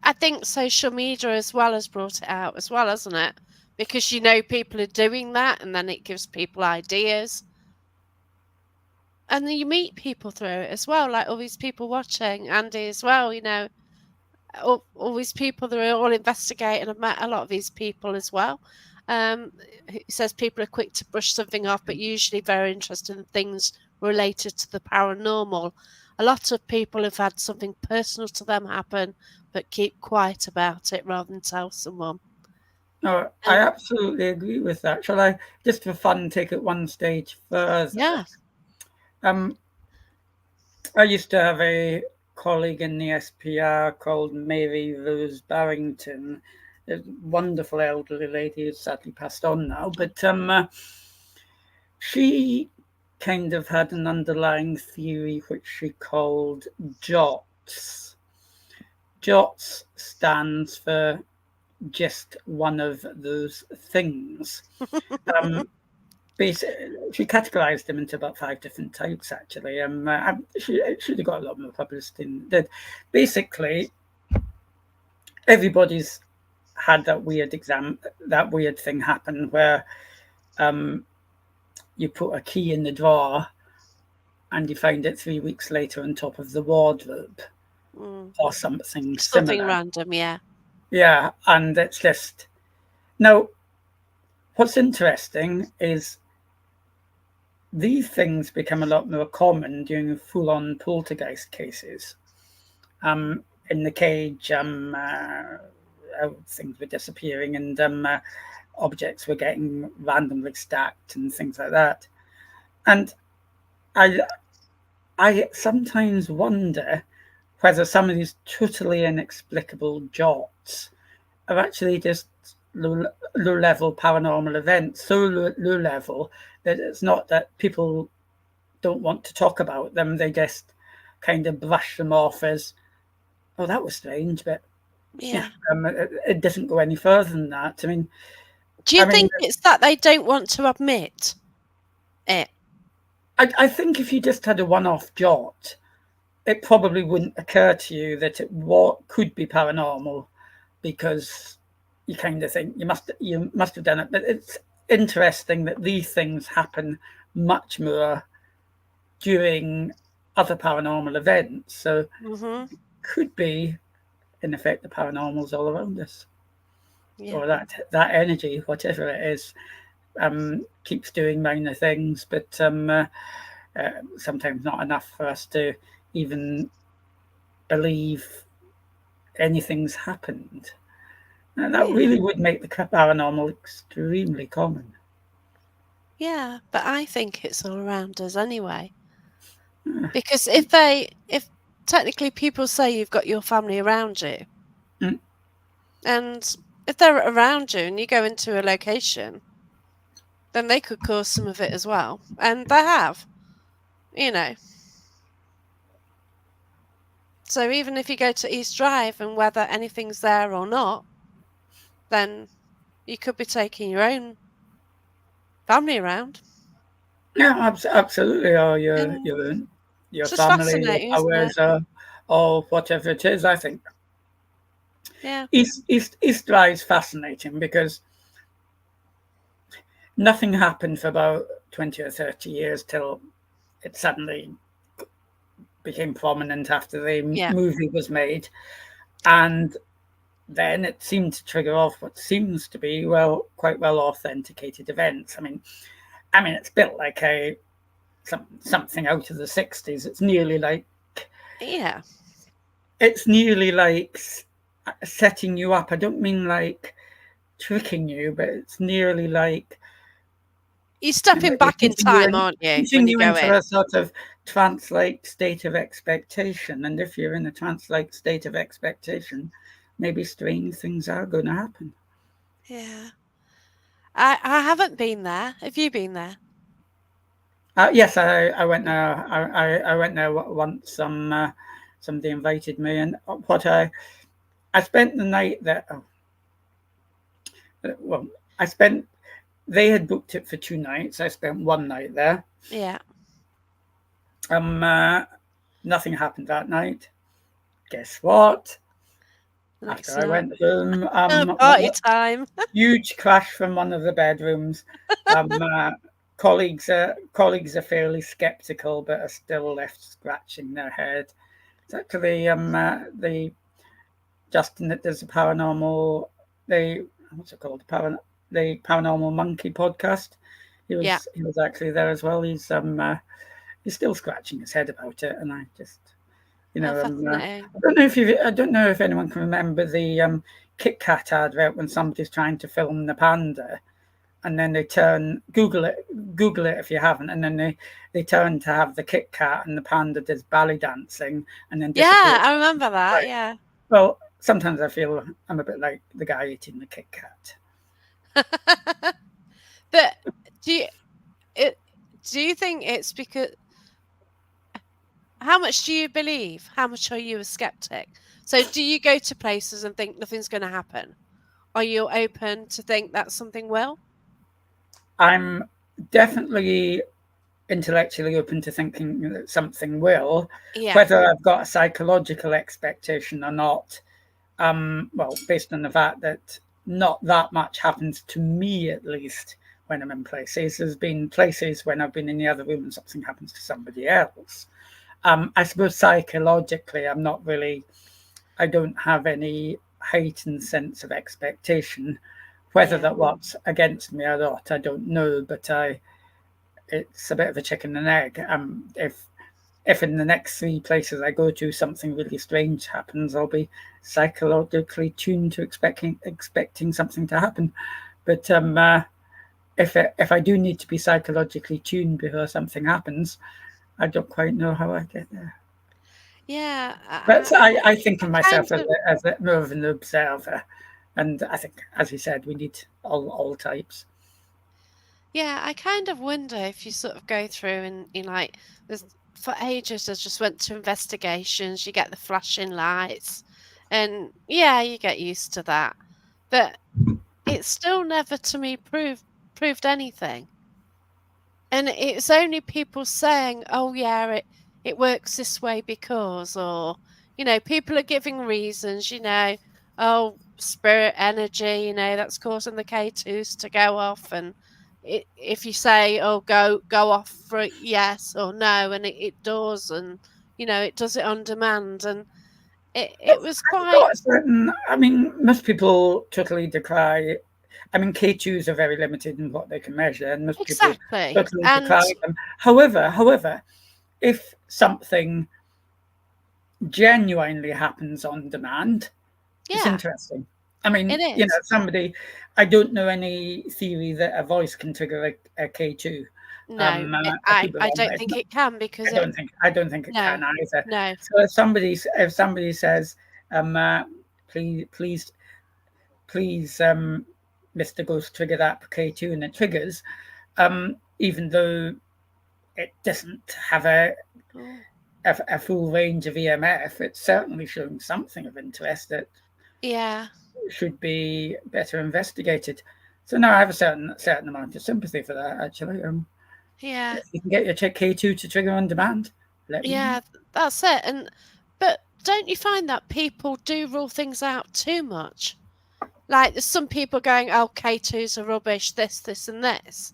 I think social media as well has brought it out as well, hasn't it? Because you know people are doing that, and then it gives people ideas, and then you meet people through it as well. Like all these people watching Andy as well. You know, all these people that are all investigating. I've met a lot of these people as well. He says people are quick to brush something off, but usually very interested in things related to the paranormal. A lot of people have had something personal to them happen, but keep quiet about it rather than tell someone.
No, I
And
absolutely agree with that. Shall I, just for fun, take it one stage further?
yeah,
Um, I used to have a colleague in the SPR called Mary Rose Barrington, a wonderful elderly lady who's sadly passed on now, but she kind of had an underlying theory which she called JOTS. JOTS stands for just one of those things. Um, she categorized them into about 5 different types, actually. She should have got a lot more publicity than it did. Basically, everybody's had that weird thing happen where um, you put a key in the drawer and you find it 3 weeks later on top of the wardrobe
mm,
or something
something
similar.
random. Yeah,
Yeah, and it's just now. What's interesting is these things become a lot more common during full-on poltergeist cases. In the cage, things were disappearing, and objects were getting randomly stacked and things like that. And I I sometimes wonder whether some of these totally inexplicable jots are actually just low level paranormal events, so low level that it's not that people don't want to talk about them, they just kind of brush them off as, oh, that was strange, but yeah,
Yeah.
it doesn't go any further than that.
Do you
I mean,
think it's that they don't want to admit it?
I think if you just had a one-off jot, it probably wouldn't occur to you that it could be paranormal, because you kind of think you must have done it. But it's interesting that these things happen much more during other paranormal events. So
Mm-hmm.
could be, in effect, the paranormal's all around us,
Yeah.
or that energy, whatever it is, keeps doing minor things, but sometimes not enough for us to even believe anything's happened. And that
Yeah.
really would make the paranormal extremely common.
Yeah. But I think it's all around us anyway.
Uh,
Because if technically people say you've got your family around you,
mm,
and if they're around you and you go into a location, then they could cause some of it as well. And they have, you know. So even if you go to East Drive and whether anything's there or not, then you could be taking your own family around.
yeah, absolutely. Or
And
your
it's just
family, your
fascinating, isn't it?
powers, or whatever it is. I think
Yeah.
East Drive is fascinating because nothing happened for about 20 or 30 years till it suddenly became prominent after the
Yeah.
movie was made, and then it seemed to trigger off what seems to be quite well authenticated events. I mean, it's built like something out of the 60s.
Yeah.
It's nearly like setting you up. I don't mean like tricking you, but it's nearly like
You're stepping back in time, aren't you, when
teaching
you
you
go
into
in?
a sort of trance-like state of expectation. And if you're in a trance-like state of expectation, maybe strange things are going to happen.
Yeah. I haven't been there. Have you been there?
Yes, I went there. I went there once. Somebody invited me, and what I spent the night there. Oh, well, I spent. They had booked it for 2 nights. I spent one night there.
Yeah.
Um, uh, Nothing happened that night. Guess what?
Next
After I
night.
went home,
Party time.
huge crash from one of the bedrooms. Um, uh, colleagues are fairly skeptical, but are still left scratching their head. It's actually the Justin that does the paranormal, the what's it called, the Paranormal Monkey podcast. He
Yeah.
was he was actually there as well. He's still scratching his head about it, and I just
How fascinating.
I don't know if anyone can remember the Kit Kat advert when somebody's trying to film the panda, and then they turn Google it if you haven't, and then they turn to have the Kit Kat, and the panda does ballet dancing and then
Yeah,
disappears.
I remember that.
Right.
Yeah.
Well, sometimes I feel I'm a bit like the guy eating the Kit Kat.
But do you it do you think it's because how much do you believe? How much are you a skeptic? So do you go to places and think nothing's going to happen? Are you open to think that something will?
I'm definitely intellectually open to thinking that something will,
Yeah.
whether I've got a psychological expectation or not. Well, based on the fact that not that much happens to me, at least when I'm in places. There's been places when I've been in the other room and something happens to somebody else. I suppose psychologically, I don't have any heightened sense of expectation. Whether
Yeah.
that works against me or not, I don't know. But it's a bit of a chicken and egg. If in the next three places I go to something really strange happens, I'll be psychologically tuned to expecting something to happen. But if I do need to be psychologically tuned before something happens, I don't quite know how I get there.
Yeah,
But I think
I
of
kind
myself
of,
as more of an observer, and I think, as you said, we need all types.
yeah, I kind of wonder if you sort of go through and you like, there's for ages I just went to investigations, you get the flashing lights, and yeah, you get used to that. But it's still never to me proved anything. And it's only people saying, "Oh, yeah, it works this way because," or, people are giving reasons, "Oh, spirit energy, that's causing the K2s to go off." And if you say, "Oh, go off for yes or no," and it does, and, it does it on demand. And it was quite
Got a certain. I mean, most people totally decry. I mean, K2s are very limited in what they can measure, and most people
exactly.
totally
And
decry them. However, if something genuinely happens on demand, it's
yeah,
interesting. I
it
mean,
is.
somebody, I don't know any theory that a voice can trigger a K2.
No,
I could be
I
wrong,
don't
but
think it can because
I don't think it
no,
can either.
no.
So if somebody says, um, uh, please, please, please, Mr. Ghost, trigger that K2, and it triggers, even though it doesn't have
Oh,
a full range of EMF, it's certainly showing something of interest that
yeah,
should be better investigated. So now I have a certain amount of sympathy for that. Actually,
yeah,
if you can get your K2 to trigger on demand, let me know.
yeah, that's it. But don't you find that people do rule things out too much? Like there's some people going, "Oh, K2s are rubbish, this, and this."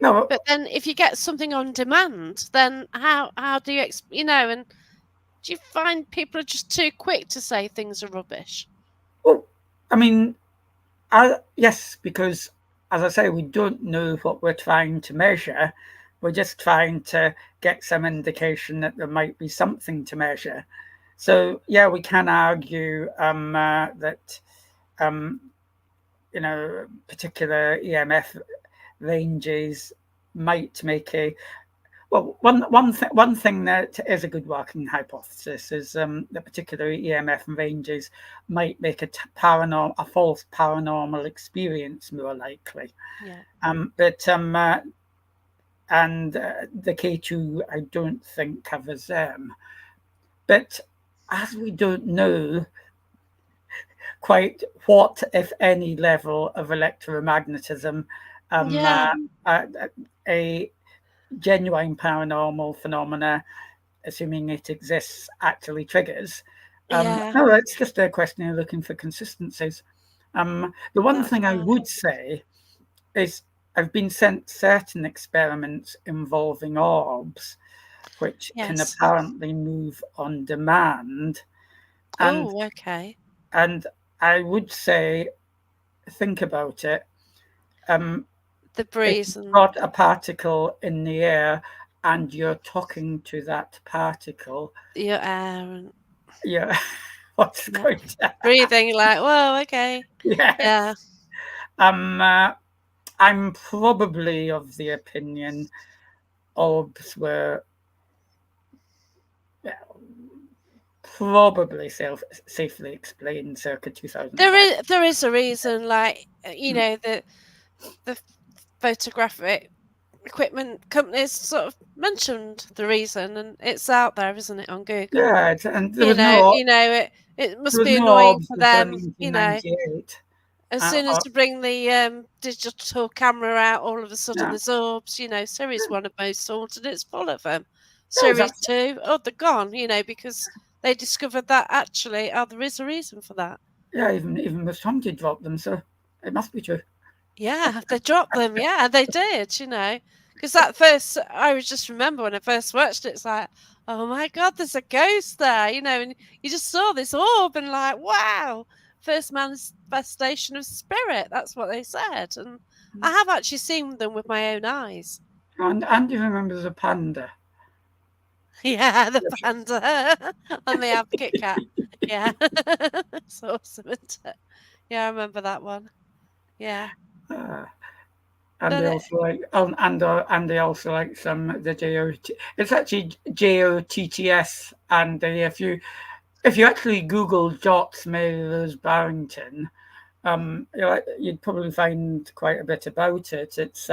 No,
But then if you get something on demand, then how do you and do you find people are just too quick to say things are rubbish?
well, I mean, yes, because as I say, we don't know what we're trying to measure. We're just trying to get some indication that there might be something to measure. So yeah, we can argue that um, particular EMF ranges might make a well. One thing that is a good working hypothesis is that particular EMF ranges might make a false paranormal experience more likely.
Yeah.
But and the K2 I don't think covers them. But as we don't know quite what, if any, level of electromagnetism
Yeah.
a genuine paranormal phenomena, assuming it exists, actually triggers.
Yeah.
No, it's just a question of looking for consistencies. The one
That's
thing I
right.
would say is I've been sent certain experiments involving orbs, which can
Yes.
apparently move on demand, and
Oh, okay.
and I would say think about it. Um,
The
if
breeze
you've
and
got a particle in the air and you're talking to that particle,
your air and
yeah, what's
yeah.
going to
Breathing like, whoa, okay. Yeah.
yes. Um, uh, I'm probably of the opinion orbs were probably safely explained circa 2005.
There is a reason, like
Hmm.
the photographic equipment companies sort of mentioned the reason, and it's out there, isn't it, on Google?
Yeah, and there was no
It
there
must
was
be
no
annoying
orbs
for
until
them,
1998.
as soon as
Or,
to bring the digital camera out, all of a sudden
yeah,
there's orbs. Series one of most haunted, it's full of them.
that was
Series two, oh, they're gone. Because they discovered that actually, oh, there is a reason for that.
yeah. Even Miss Tomty dropped them, so it must be true.
Yeah, they dropped them. Yeah, they did. Because at first I was just remember when I first watched it, it's like, oh my god, there's a ghost there. And you just saw this orb and like, wow, first manifestation of spirit. That's what they said, and I have actually seen them with my own eyes.
And Andy remembers a panda.
Yeah, the panda on the Ab Kit Kat. Yeah. It's awesome, isn't it? Yeah, I remember that one. Yeah.
Uh, and
But
they also like, and they also like some the JOT. It's actually JOTTS, and if you actually Google Jots Mary Rose Barrington, you'd probably find quite a bit about it. It's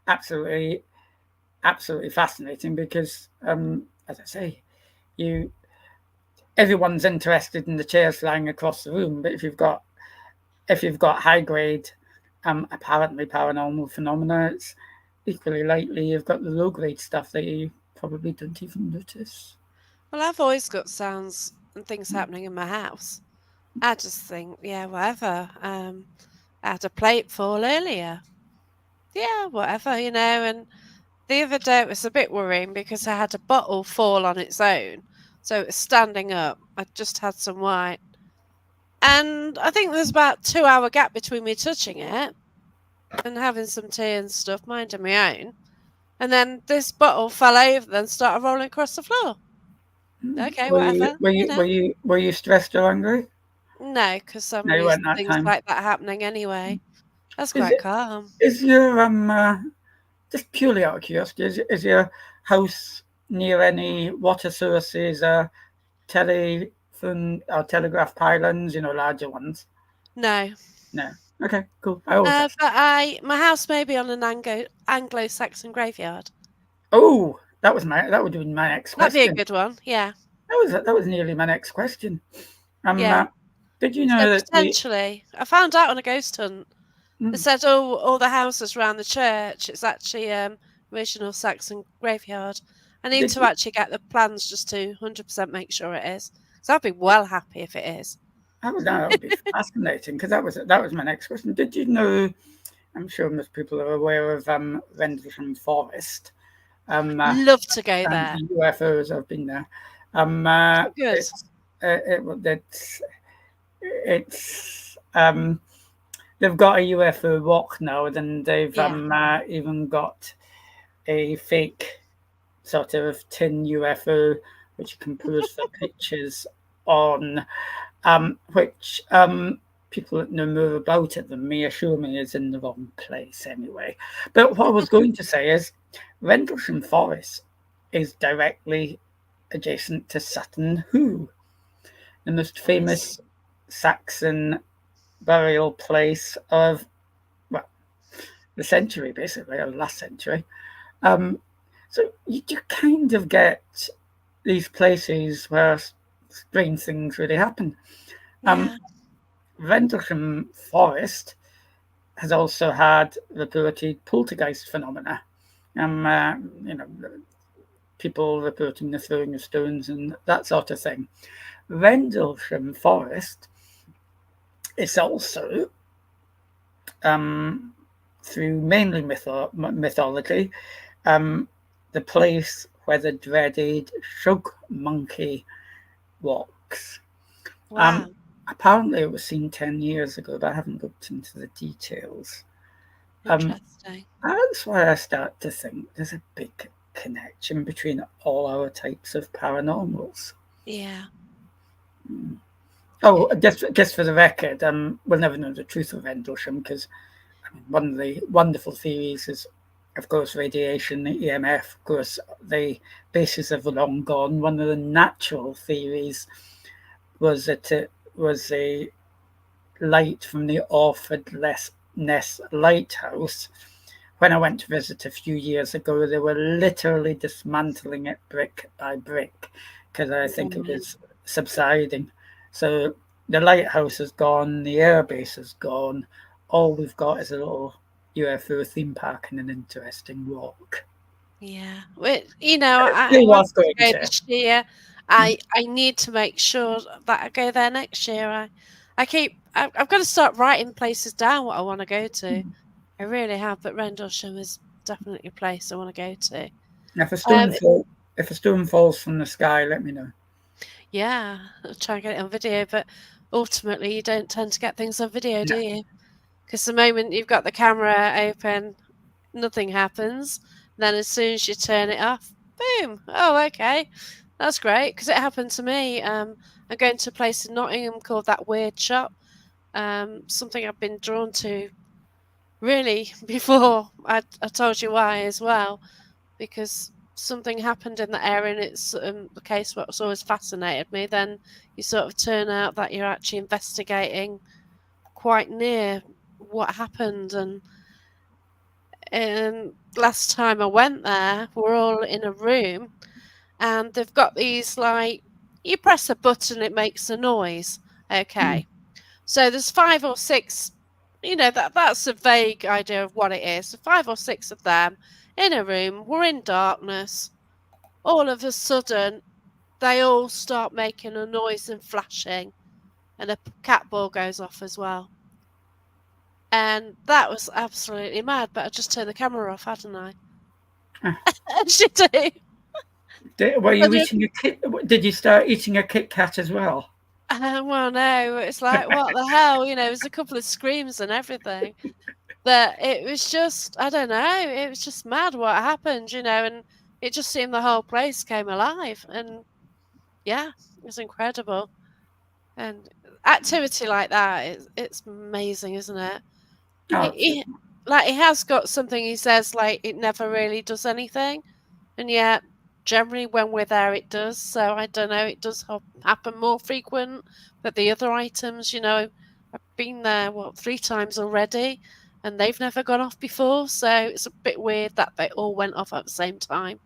absolutely absolutely fascinating because, as I say, you everyone's interested in the chairs flying across the room, but if you've got high grade, apparently paranormal phenomena, it's equally likely you've got the low grade stuff that you probably don't even notice.
well, I've always got sounds and things happening in my house. I just think, yeah, whatever. I had a plate fall earlier. Yeah, whatever, and the other day it was a bit worrying because I had a bottle fall on its own. So it was standing up. I just had some wine. And I think there's about 2 hour gap between me touching it and having some tea and stuff, minding my own. And then this bottle fell over and started rolling across the floor. Okay,
Were you
whatever,
were you were you were you stressed or angry?
No, because I'm
No, you
used
weren't
to
that
things
time.
like that happening anyway. That's
Is
quite
it
calm.
is your just purely out of curiosity, is your house near any water sources, telephone or telegraph pylons, larger ones?
No.
No. Okay, cool. I always ask.
But my house may be on an Anglo-Saxon graveyard.
Oh, that would have been my next
That'd be a
question.
good one. Yeah.
That was nearly my next question. Um,
Yeah.
uh, did you
So
know that the
potentially, I found out on a ghost hunt. They
mm,
said, "Oh, all the houses around the church, it's actually original Saxon graveyard." I need
did
to
you?
actually get the plans just to 100% make sure it is. So I'd be well happy if it is.
That would be fascinating because that was my next question. Did you know? I'm sure most people are aware of Rendlesham Forest. Uh,
Love to go
and
there.
the UFOs have been there.
Oh, good.
It's they've got a UFO walk now, and they've
Yeah.
even got a fake sort of tin UFO which you can post the pictures on, which people that know more about it than me assure me is in the wrong place anyway. But what I was going to say is Rendlesham Forest is directly adjacent to Sutton Hoo, the most
Nice.
famous Saxon burial place of, well, the century, basically, or last century. Um, so you do kind of get these places where strange things really happen. Um,
Yeah.
Rendlesham Forest has also had reported poltergeist phenomena. You know, people reporting the throwing of stones and that sort of thing. Rendlesham Forest is also, um, through mainly mythology, um, the place where the dreaded shug monkey walks. Um,
Wow.
Apparently, it was seen 10 years ago, but I haven't looked into the details. Um,
Interesting.
that's why I start to think there's a big connection between all our types of paranormals.
Yeah.
Oh, just for the record, we'll never know the truth of Rendlesham because one of the wonderful theories is, of course, radiation, EMF. Of course, the bases have long gone. One of the natural theories was that it was a light from the Orford Ness Lighthouse. When I went to visit a few years ago, they were literally dismantling it brick by brick because I think it
Wow.
was subsiding. So the lighthouse is gone, the airbase is gone. All we've got is a little UFO theme park and an interesting walk.
Yeah. Well,
And it's
I
still
wanted
worth
to
going
go
to.
this year. I need to make sure that I go there next year. I've got to start writing places down what I want to go to. I really have, but Rendlesham is definitely a place I want to go to.
If a
Um,
stone fall, if a stone falls from the sky, let me know.
yeah, I'll try and get it on video, but ultimately you don't tend to get things on video,
No.
do you? Because the moment you've got the camera open, nothing happens. Then as soon as you turn it off, boom! Oh, okay, that's great because it happened to me. I'm going to a place in Nottingham called That Weird Shop. Something I've been drawn to really before. I told you why as well, because something happened in that area and it's the case what's always fascinated me. Then you sort of turn out that you're actually investigating quite near what happened. And last time I went there, we're all in a room and they've got these like, you press a button, it makes a noise. Okay. So there's 5 or 6, that's a vague idea of what it is. So 5 or 6 of them in a room, we're in darkness. All of a sudden, they all start making a noise and flashing, and a cat ball goes off as well. And that was absolutely mad, but I just turned the camera off, hadn't I? As you do.
Were
I
you
do.
eating a Kit? Did you start eating a Kit Kat as well?
Well, no, it's like, what the hell? There's a couple of screams and everything. But it was just, I don't know, it was just mad what happened, and it just seemed the whole place came alive. And yeah, it was incredible. And activity like that, it's amazing, isn't it?
Oh,
He like, he has got something he says, like, it never really does anything, and yet generally when we're there, it does. So I don't know, it does happen more frequent, but the other items, I've been there, 3 times already, and they've never gone off before, so it's a bit weird that they all went off at the same time.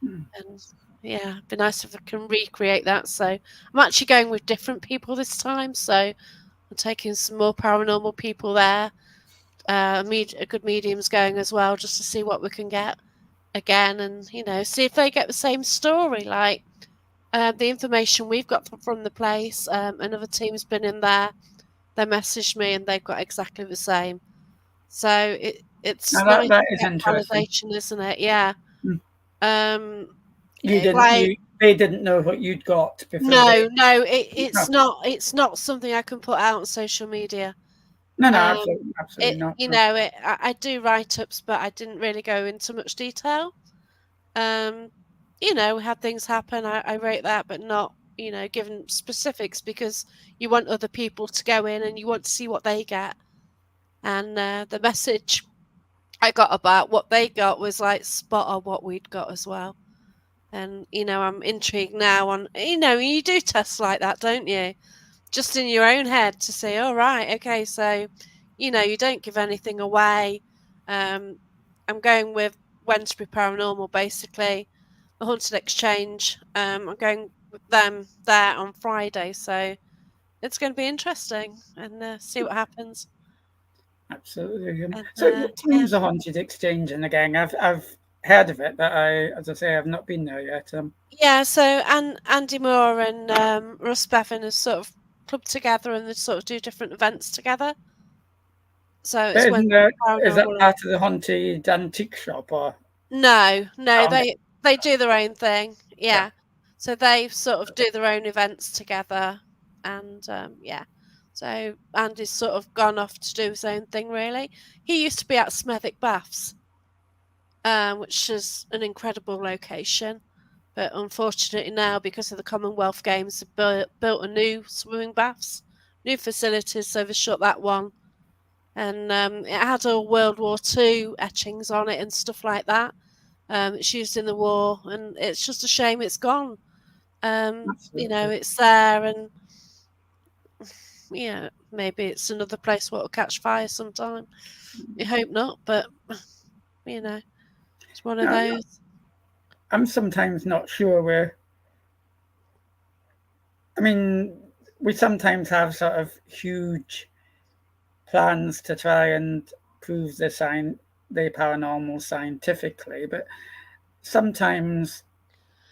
And yeah, it'd be nice if I can recreate that. So I'm actually going with different people this time, so I'm taking some more paranormal people there. A good medium's going as well, just to see what we can get again, and see if they get the same story. Like, the information we've got from the place, another team's been in there. They messaged me and they've got exactly the same. So it's
now
nice
that
to
is
get
interesting.
validation, isn't it? Yeah.
Mm.
Um,
You didn't.
like,
They didn't know what you'd got before they.
no,
No,
it's not something I can put out on social media.
no, no,
Um,
absolutely, absolutely not. No.
I do write ups, but I didn't really go into much detail. Um, we had things happen. I wrote that, but not, given specifics, because you want other people to go in and you want to see what they get. And the message I got about what they got was like spot on what we'd got as well. And, I'm intrigued now on, you do tests like that, don't you? Just in your own head to say, all right, okay, so, you don't give anything away. I'm going with Wednesbury Paranormal, basically, the Haunted Exchange. I'm going with them there on Friday, so it's going to be interesting and see what happens.
Absolutely.
And
So, what
yeah,
time's the Haunted Exchange? And again, I've heard of it, but as I say, I've not been there yet.
yeah. So Andy Moore and Russ Bevan have sort of clubbed together and they sort of do different events together. So
But
it's when
is that
Paranormal.
part of the Haunted Antique Shop or?
No,
Oh,
they do their own thing.
yeah.
Yeah. So they sort of do their own events together, and yeah. So Andy's sort of gone off to do his own thing. Really, he used to be at Smethwick Baths, which is an incredible location. But unfortunately now, because of the Commonwealth Games, they built a new swimming baths, new facilities, so they shut that one. And it had all World War II etchings on it and stuff like that. It's used in the war, and it's just a shame it's gone.
Absolutely.
It's there, and yeah, maybe it's another place what will catch fire sometime. I hope not, but it's one of
Now,
those.
I'm sometimes not sure where. I mean, we sometimes have sort of huge plans to try and prove the paranormal scientifically, but sometimes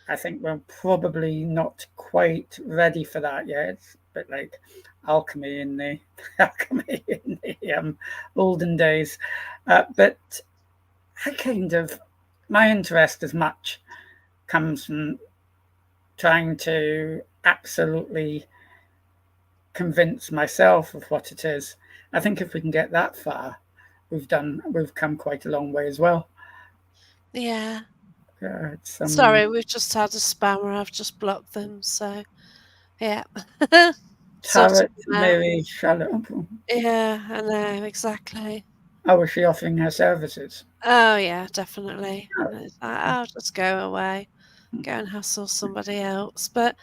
I think we're probably not quite ready for that yet. It's a bit like alchemy in the alchemy in the olden days, but I kind of my interest as much comes from trying to absolutely convince myself of what it is. I think if we can get that far, we've come quite a long way as well.
Yeah.
It's
Sorry, we've just had a spammer. I've just blocked them. So, yeah. Sorted
Tarot
them out.
Mary Charlotte.
Yeah, I know, exactly.
How was she offering her services?
Oh, yeah, definitely.
Oh,
And it's like, I'll just go away, go and hassle somebody else. But,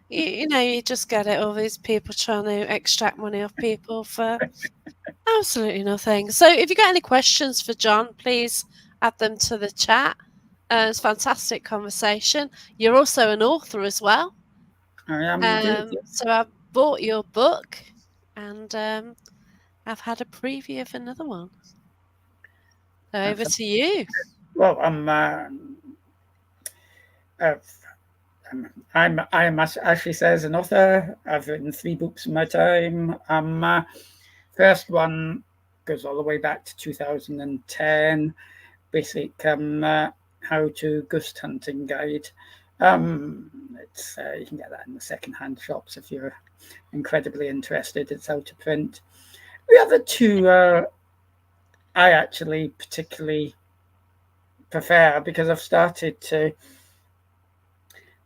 you just get it, all these people trying to extract money off people for absolutely nothing. So, if you got any questions for John, please add them to the chat. It's a fantastic conversation. You're also an author as well.
I am indeed.
So I've bought your book and I've had a preview of another one. So over
That's
to you.
well. Uh, I'm as she says an author. I've written 3 books in my time. First one goes all the way back to 2010. Basic how to ghost hunting guide. It's you can get that in the second-hand shops if you're incredibly interested. It's out of print. The other two I actually particularly prefer because I've started to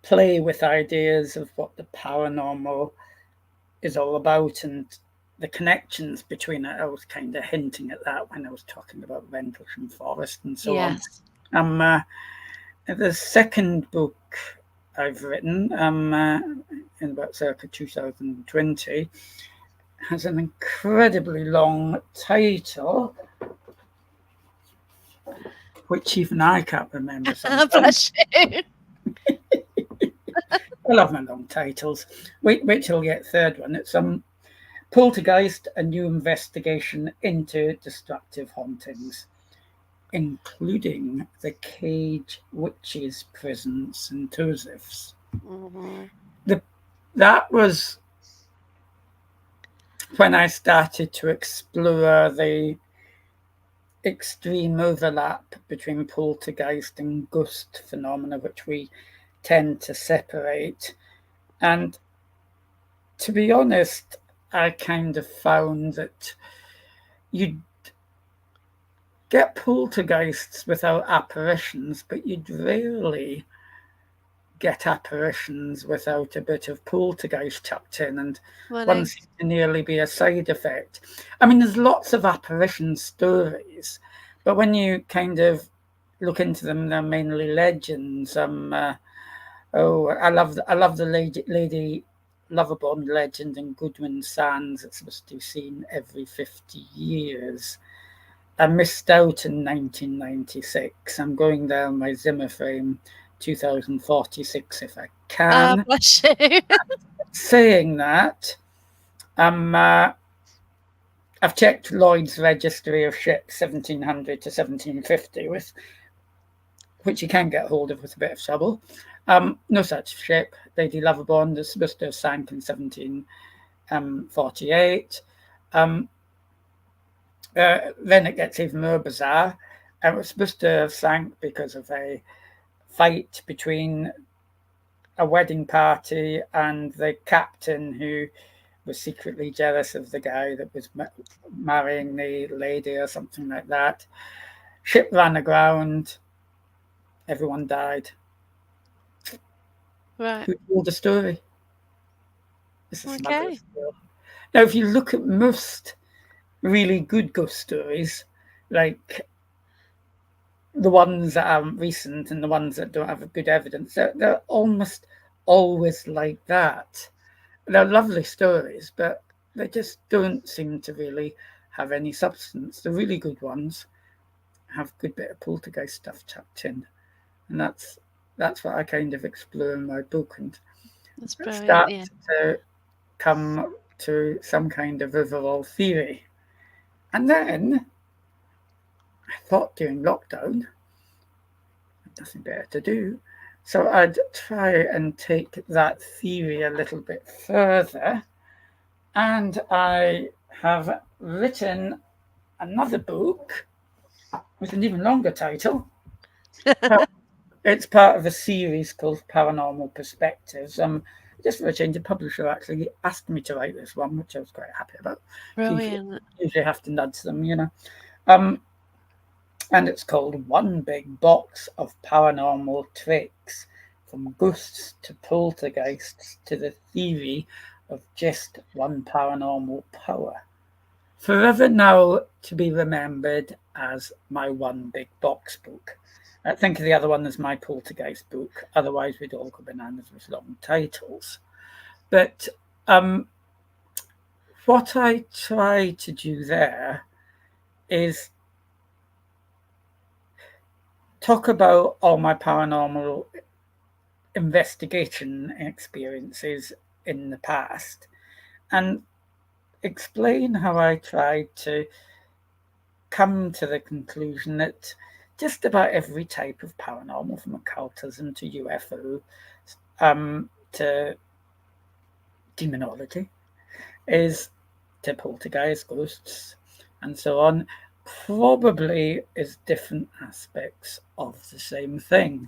play with ideas of what the paranormal is all about and the connections between it. I was kind of hinting at that when I was talking about Rendlesham Forest and so
Yes.
on. The second book I've written in about circa 2020 has an incredibly long title, which even I can't remember sometimes.
Bless you.
I love my long titles. Wait till we get third one. It's Poltergeist, a new investigation into destructive hauntings, including the Cage Witches Prison St. Joseph's.
Mm-hmm.
That was when I started to explore the extreme overlap between poltergeist and ghost phenomena, which we tend to separate. And to be honest, I kind of found that you'd get poltergeists without apparitions, but you'd rarely get apparitions without a bit of poltergeist chucked in, and one seems to nearly be a side effect. I mean, there's lots of apparition stories, but when you kind of look into them, they're mainly legends. I love the Lady Loverbond legend in Goodwin Sands. It's supposed to be seen every 50 years. I missed out in 1996. I'm going down my Zimmer frame 2046 if I can.
Bless you.
Saying that, I've checked Lloyd's Registry of Ships 1700 to 1750, which you can get hold of with a bit of trouble. No such ship. Lady Loverbond is supposed to have sank in 1748. Then it gets even more bizarre. It was supposed to have sank because of a fight between a wedding party and the captain, who was secretly jealous of the guy that was marrying the lady or something like that. Ship ran aground. Everyone died.
Right.
Who told the story? This is
Okay.
Now, if you look at most really good ghost stories, like the ones that are recent and the ones that don't have good evidence, they're almost always like that. They're lovely stories, but they just don't seem to really have any substance. The really good ones have a good bit of poltergeist stuff chucked in, and that's what I kind of explore in my book, and
That's brilliant.
start
Yeah.
to come to some kind of overall theory. And then I thought during lockdown, nothing better to do, so I'd try and take that theory a little bit further. And I have written another book with an even longer title. It's part of a series called Paranormal Perspectives. Just for a change, the publisher actually asked me to write this one, which I was quite happy about.
Brilliant.
Usually have to nudge them, Um, and it's called One Big Box of Paranormal Tricks, from ghosts to poltergeists to the theory of just one paranormal power. Forever now to be remembered as my One Big Box book. I think of the other one as my poltergeist book, otherwise we'd all go bananas with long titles. But um, what I try to do there is talk about all my paranormal investigation experiences in the past and explain how I tried to come to the conclusion that just about every type of paranormal, from occultism to UFO to demonology, is to poltergeist, ghosts, and so on, probably is different aspects of the same thing.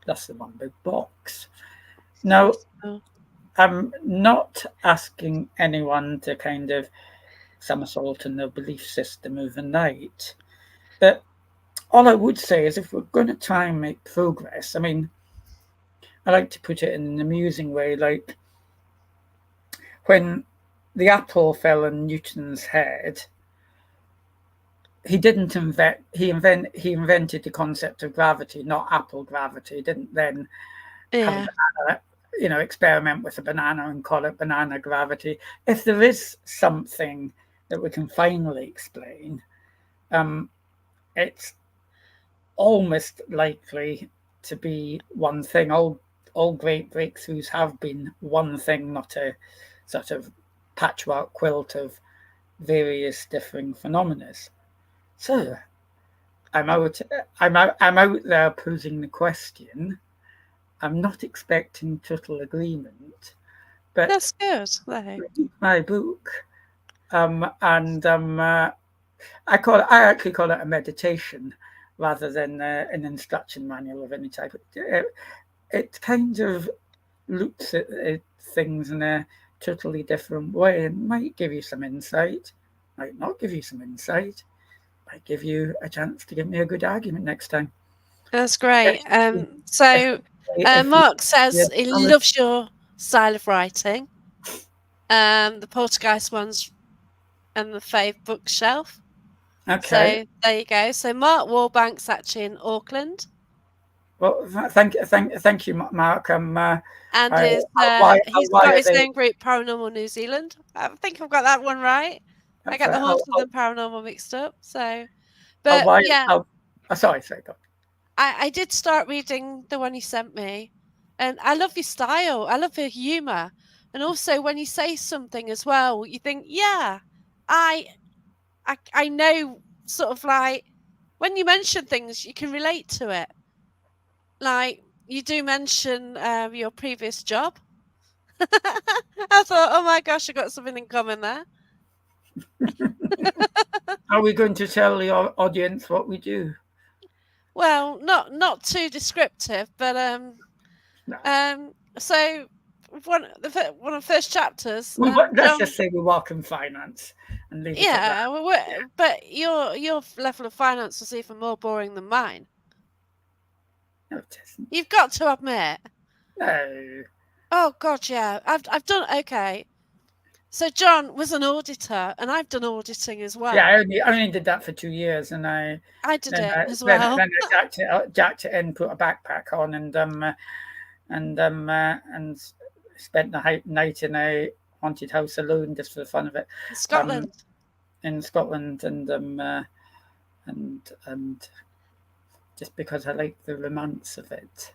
That's the one big box. Now,
Oh,
I'm not asking anyone to kind of somersault in their belief system overnight, but all I would say is if we're going to try and make progress, I mean, I like to put it in an amusing way, like when the apple fell on Newton's head, he didn't he invented the concept of gravity, not apple gravity. He didn't then have a
yeah.
banana, experiment with a banana and call it banana gravity. If there is something that we can finally explain, um, it's almost likely to be one thing. All great breakthroughs have been one thing, not a sort of patchwork quilt of various differing phenomena. So I'm out. I'm out there posing the question. I'm not expecting total agreement, but
That's good, though.
read my book, and I actually call it a meditation rather than an instruction manual of any type. It kind of looks at things in a totally different way and might give you some insight, might not give you some insight, might give you a chance to give me a good argument next time.
That's great.
Especially if,
So
if you
Mark says he
knowledge.
loves your style of writing. The Poltergeist ones and the Fave bookshelf.
Okay.
So there you go. So Mark Warbank's actually in Auckland,
Well, thank you, Mark.
and
I,
is
I'll
he's got
wire
his
the.
own group, Paranormal New Zealand. I think I've got that one right. I
That's
get the
right.
haunted and paranormal mixed up. So,
I'll
but
wire.
yeah,
Sorry, go.
I did start reading the one you sent me, and I love your style. I love your humor, and also when you say something as well, you think, yeah, I I know, sort of like when you mention things, you can relate to it. Like you do mention your previous job. I thought, oh my gosh, I got something in common there.
Are we going to tell the audience what we do?
Well, not too descriptive, but
No.
so one of the first chapters,
Let's
John.
just say we work in finance and leave it at that.
Yeah, but your level of finance was even more boring than mine.
No, it isn't.
You've got to admit.
No.
Oh God, yeah. I've done okay. So John was an auditor, and I've done auditing as
Yeah,
well.
I only did that for 2 years, and
I did
then
it
I
as
then,
well.
then I jacked it in, put a backpack on, and spent the night in a haunted house alone just for the fun of it,
In
um,
Scotland.
in Scotland, and just because I like the romance of it.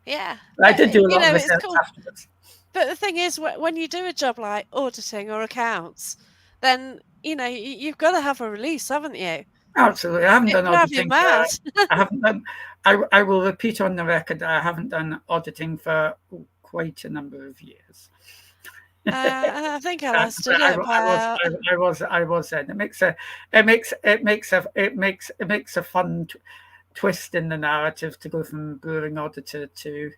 Yeah,
I did do a
you
lot of
know it's
research
cool.
afterwards.
But the thing is, when you do a job like auditing or accounts, then you've got to have a release, haven't you?
Absolutely, I haven't
It
done
drive you
auditing for.
mad.
I haven't done. I will repeat on the record that I haven't done auditing for quite a number of years.
I think I last
But
did it about.
I was then. It makes a fun twist in the narrative to go from boring auditor to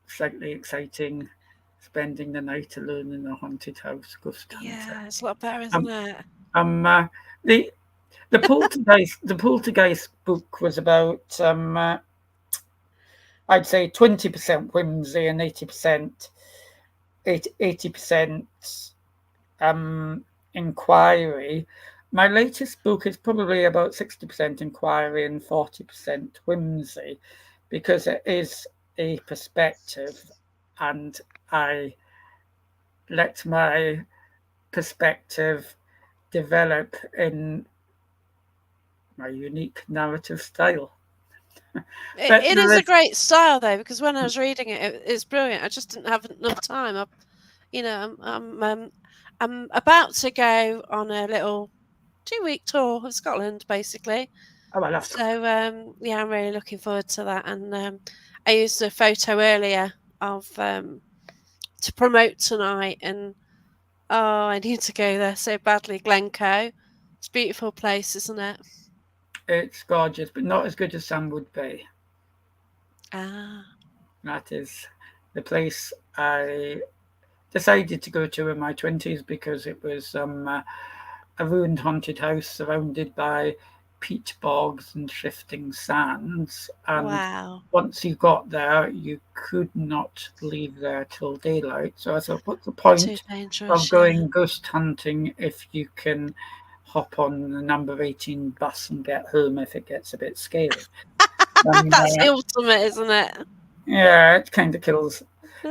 slightly exciting, spending the night alone in a haunted house, ghost hunter.
Yeah, it's a lot better, isn't
Um,
it?
um, uh, the The Poltergeist book was about I'd say 20% whimsy and 80% inquiry. My latest book is probably about 60% inquiry and 40% whimsy, because it is a perspective, and I let my perspective develop in my unique narrative style. But
It
there
is a
is,
great style though, because when I was reading it's brilliant. I just didn't have enough time. I'm about to go on a little 2-week tour of Scotland, basically.
oh, I love Scotland.
So yeah, I'm really looking forward to that. And I used a photo earlier of to promote tonight, and oh, I need to go there so badly. Glencoe, it's a beautiful place, isn't it?
It's gorgeous, but not as good as Sandwood Bay.
Ah,
That is the place I decided to go to in my 20s, because it was a ruined haunted house surrounded by peat bogs and shifting sands. And
wow,
once you got there, you could not leave there till daylight. So I thought, what's the point
too
of
dangerous. Yeah,
going ghost hunting if you can hop on the number 18 bus and get home if it gets a bit scary? Um,
that's
uh,
the ultimate, isn't it?
yeah, it kind of kills.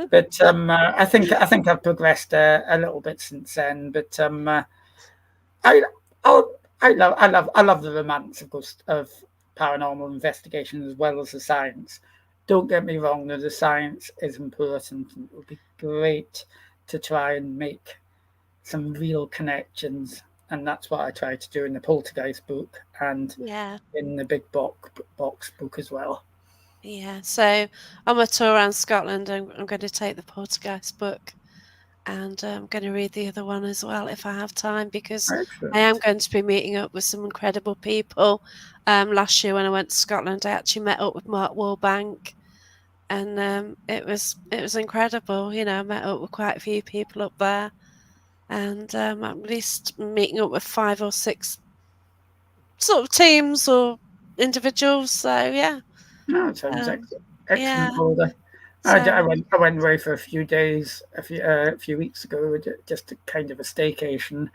But I think I've progressed a little bit since then. But I I love the romance of paranormal investigation as well as the science. Don't get me wrong, though, the science is important, and it would be great to try and make some real connections, and that's what I try to do in the Poltergeist book and
Yeah.
in the big box book as well.
Yeah, so on my tour around Scotland, I'm going to take the Portuguese book, and I'm going to read the other one as well if I have time, because I am
Excellent.
going to be meeting up with some incredible people. Last year when I went to Scotland, I actually met up with Mark Wallbank, and it was incredible. I met up with quite a few people up there, and at least meeting up with 5 or 6 sort of teams or individuals. So yeah,
No, it sounds
um,
excellent,
yeah.
Older. I
So
went away for a few days a few weeks ago, just a kind of a staycation,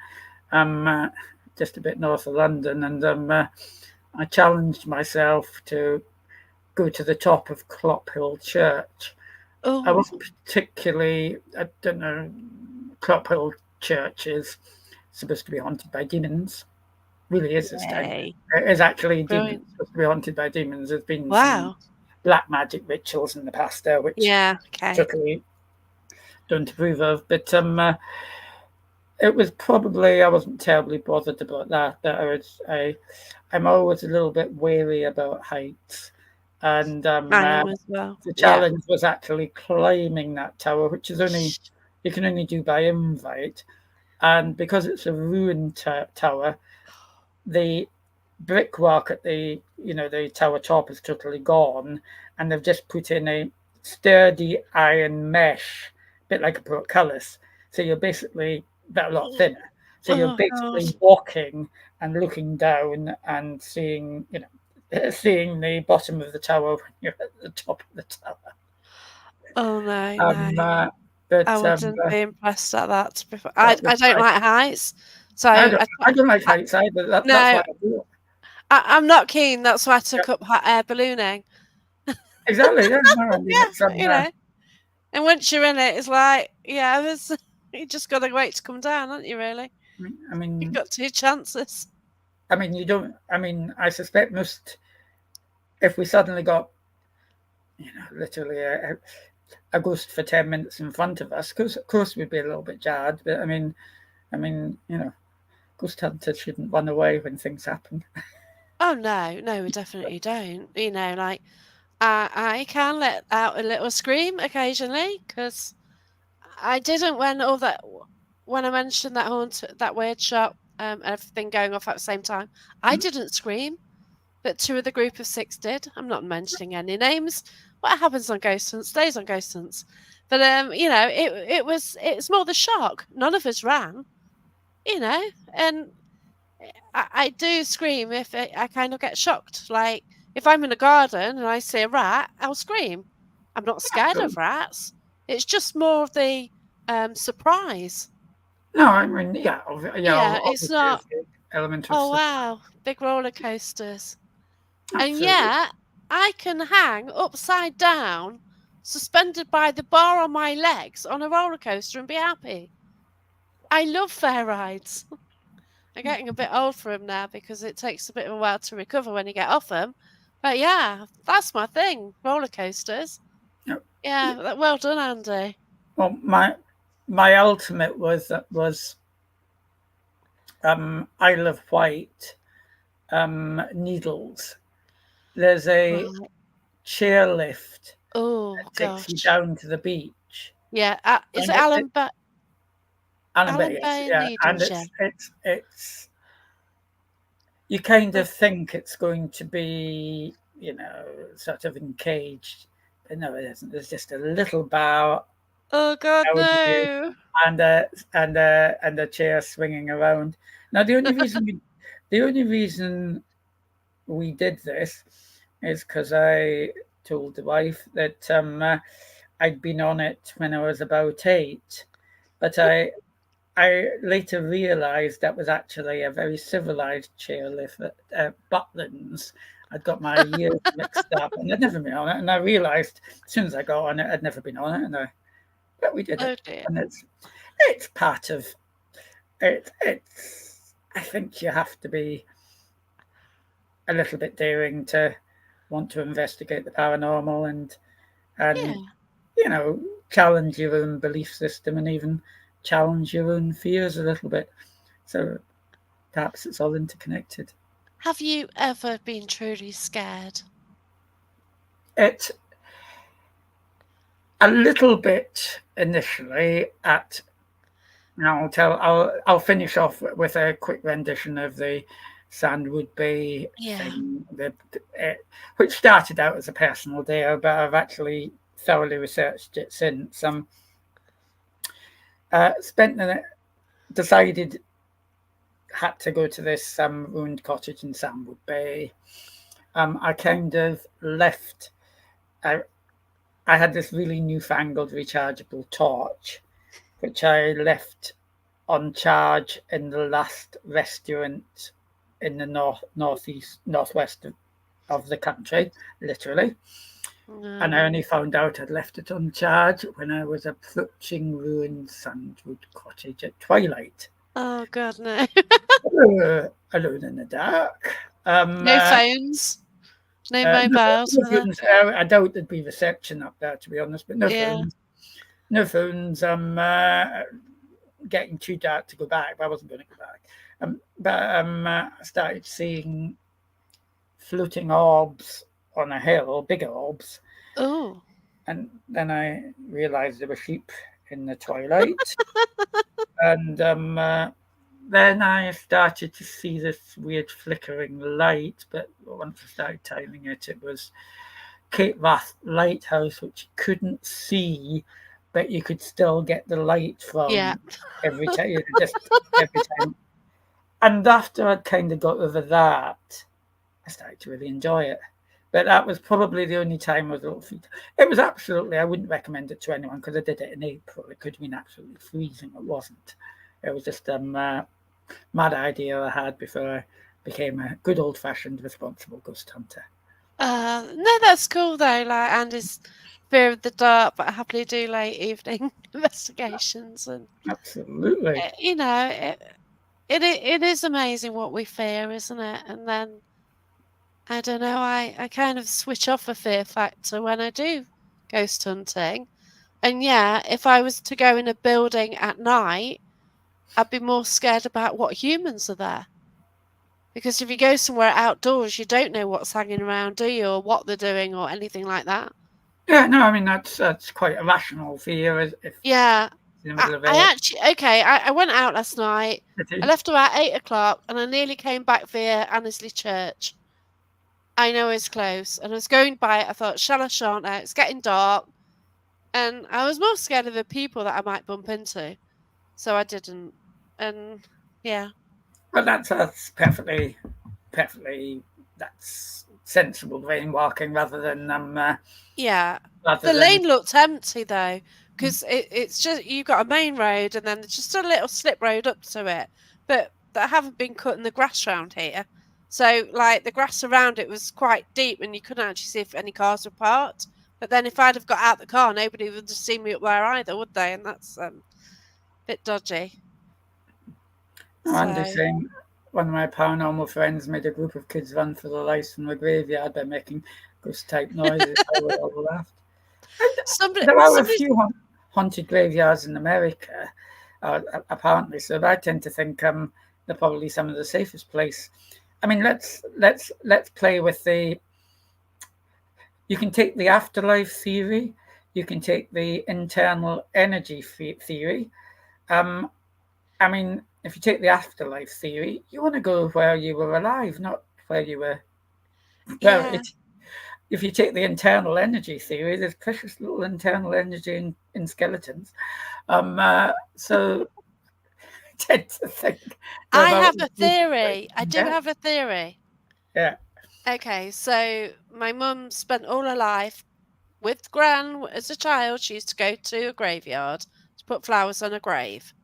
um, uh, just a bit north of London, and I challenged myself to go to the top of Clophill Church. I
oh.
wasn't particularly, I don't know, Clophill Church is supposed to be haunted by demons. Really is this time.
Yay.
It is actually demons,
Brilliant.
supposed to be haunted by demons. There's been some
Wow.
black magic rituals in the past there, which
Yeah, okay.
totally don't approve of. But it was probably, I wasn't terribly bothered about that. I'm always a little bit wary about heights, and
I am as well.
the
Yeah.
challenge was actually climbing that tower, which is only you can only do by invite, and because it's a ruined tower, the brickwork at the tower top is totally gone, and they've just put in a sturdy iron mesh, a bit like a portcullis. So you're basically a lot thinner. So you're
Oh God.
basically walking and looking down and seeing the bottom of the tower when you're at the top of the tower.
Oh no, no.
Um, uh,
I
but
wouldn't be impressed at that.
that was
I don't
I,
like heights, so
I don't I don't like
I
heights either. That's why
no,
I do it.
I'm not keen. That's why I
Yeah,
took up hot air ballooning.
exactly. Yeah, no, I mean it's
Yeah, and once you're in it, it's like, yeah, there's you just got to wait to come down, haven't you? Really,
I
you've
mean
got 2 chances.
you don't. I mean, I suspect most. If we suddenly got, literally a ghost for 10 minutes in front of us, because of course we'd be a little bit jarred. But ghost hunters shouldn't run away when things happen.
Oh no, no, we definitely don't. Like I can let out a little scream occasionally, because I didn't when I mentioned that weird shot, everything going off at the same time. I didn't scream, but 2 of the group of 6 did. I'm not mentioning any names. What happens on ghost hunts stays on ghost hunts. But it's more the shock. None of us ran, you know, and I do scream if I kind of get shocked. Like if I'm in a garden and I see a rat, I'll scream. I'm not scared
So,
of rats. It's just more of the surprise.
no, I mean, yeah, yeah,
Yeah, it's
obviously,
not.
it's the element of
Oh
surprise.
wow, big roller coasters. And
Absolutely.
yet I can hang upside down, suspended by the bar on my legs on a roller coaster and be happy. I love fair rides. I'm getting a bit old for them now because it takes a bit of a while to recover when you get off them. But yeah, that's my thing. Roller coasters.
No,
Yeah, well done, Andy.
well, my ultimate was Isle of Wight Needles. There's a
Right.
chairlift
Oh
that takes you
gosh.
down to the beach,
Yeah. Is
and
it
Alan
Alan
Bates,
Bay and
yeah, and
Needles? Yeah.
it's you kind
Oh,
of think it's going to be, sort of encaged, but no, it isn't. There's just a little bar
oh God,
out of you,
no.
and a chair swinging around. Now, the only reason we did this is because I told the wife that I'd been on it when I was about 8, but I later realised that was actually a very civilised chairlift at Butlins. I'd got my years mixed up, and I'd never been on it. And I realised as soon as I got on it, I'd never been on it, but we did it,
Oh dear.
and it's part of it. It's I think you have to be a little bit daring to want to investigate the paranormal and
Yeah.
you know challenge your own belief system and even challenge your own fears a little bit. So perhaps it's all interconnected.
Have you ever been truly scared?
It a little bit initially at. Now I'll finish off with a quick rendition of the Sandwood Bay
Yeah.
thing, which started out as a personal day, but I've actually thoroughly researched it since. Spent decided had to go to this ruined cottage in Sandwood Bay. I kind of left. I I had this really newfangled rechargeable torch, which I left on charge in the last restaurant in the northwest of the country, literally. And I
No.
only found out I'd left it on charge when I was approaching ruined Sandwood Cottage at twilight.
Oh God, no.
Alone in the dark.
No phones, no mobiles
No
with a
phones. I doubt there'd be reception up there, to be honest, but no
yeah.
phones. No phones. Getting too dark to go back, but I wasn't going to go back. I started seeing floating orbs on a hill, bigger orbs,
Oh.
and then I realised there were sheep in the twilight, and then I started to see this weird flickering light. But once I started timing it, it was Cape Wrath Lighthouse, which you couldn't see, but you could still get the light
Yeah.
from every time, just every time. And after I'd kind of got over that, I started to really enjoy it. But that was probably the only time I was a little freaked. It was absolutely, I wouldn't recommend it to anyone because I did it in April. It could have been absolutely freezing. It wasn't. It was just a mad idea I had before I became a good old fashioned responsible ghost hunter.
No, that's cool though. Like Andy's fear of the dark, but I happily do late evening investigations, and
Absolutely.
it is amazing what we fear, isn't it? And then I don't know, I kind of switch off a fear factor when I do ghost hunting. And yeah, if I was to go in a building at night, I'd be more scared about what humans are there. Because if you go somewhere outdoors, you don't know what's hanging around, do you, or what they're doing, or anything like that.
Yeah, no, I mean that's quite a rational fear if
Yeah,
in the
I,
middle of
I
a
actually okay. I went out last night. I
city.
left about 8 o'clock, and I nearly came back via Annesley Church. I know it's close, and I was going by it. I thought, shall I, shan't I? It's getting dark, and I was more scared of the people that I might bump into, so I didn't. And yeah,
But that's perfectly that's sensible brain walking
Yeah.
rather
The
than
lane looked empty though, because it's just you've got a main road and then there's just a little slip road up to it, but that haven't been cutting the grass around here. So like the grass around it was quite deep and you couldn't actually see if any cars were parked. But then if I'd have got out the car, nobody would have seen me up there either, would they? And that's a bit dodgy.
Andy
So
saying one of my paranormal friends made a group of kids run for their lives from the graveyard by making ghost type noises. I would all laughed.
somebody
There are a
somebody
few haunted graveyards in America, apparently. So I tend to think they're probably some of the safest place. I mean, let's play with the. You can take the afterlife theory. You can take the internal energy theory. Um, I mean, if you take the afterlife theory, you want to go where you were alive, not where you were
yeah.
buried. If you take the internal energy theory, there's precious little internal energy in skeletons. So I tend to think they're
I
about
have
as
a
deep as they
theory. I
can
do
get.
have a theory.
Yeah.
Okay, so my mum spent all her life with Gran as a child. She used to go to a graveyard to put flowers on a grave.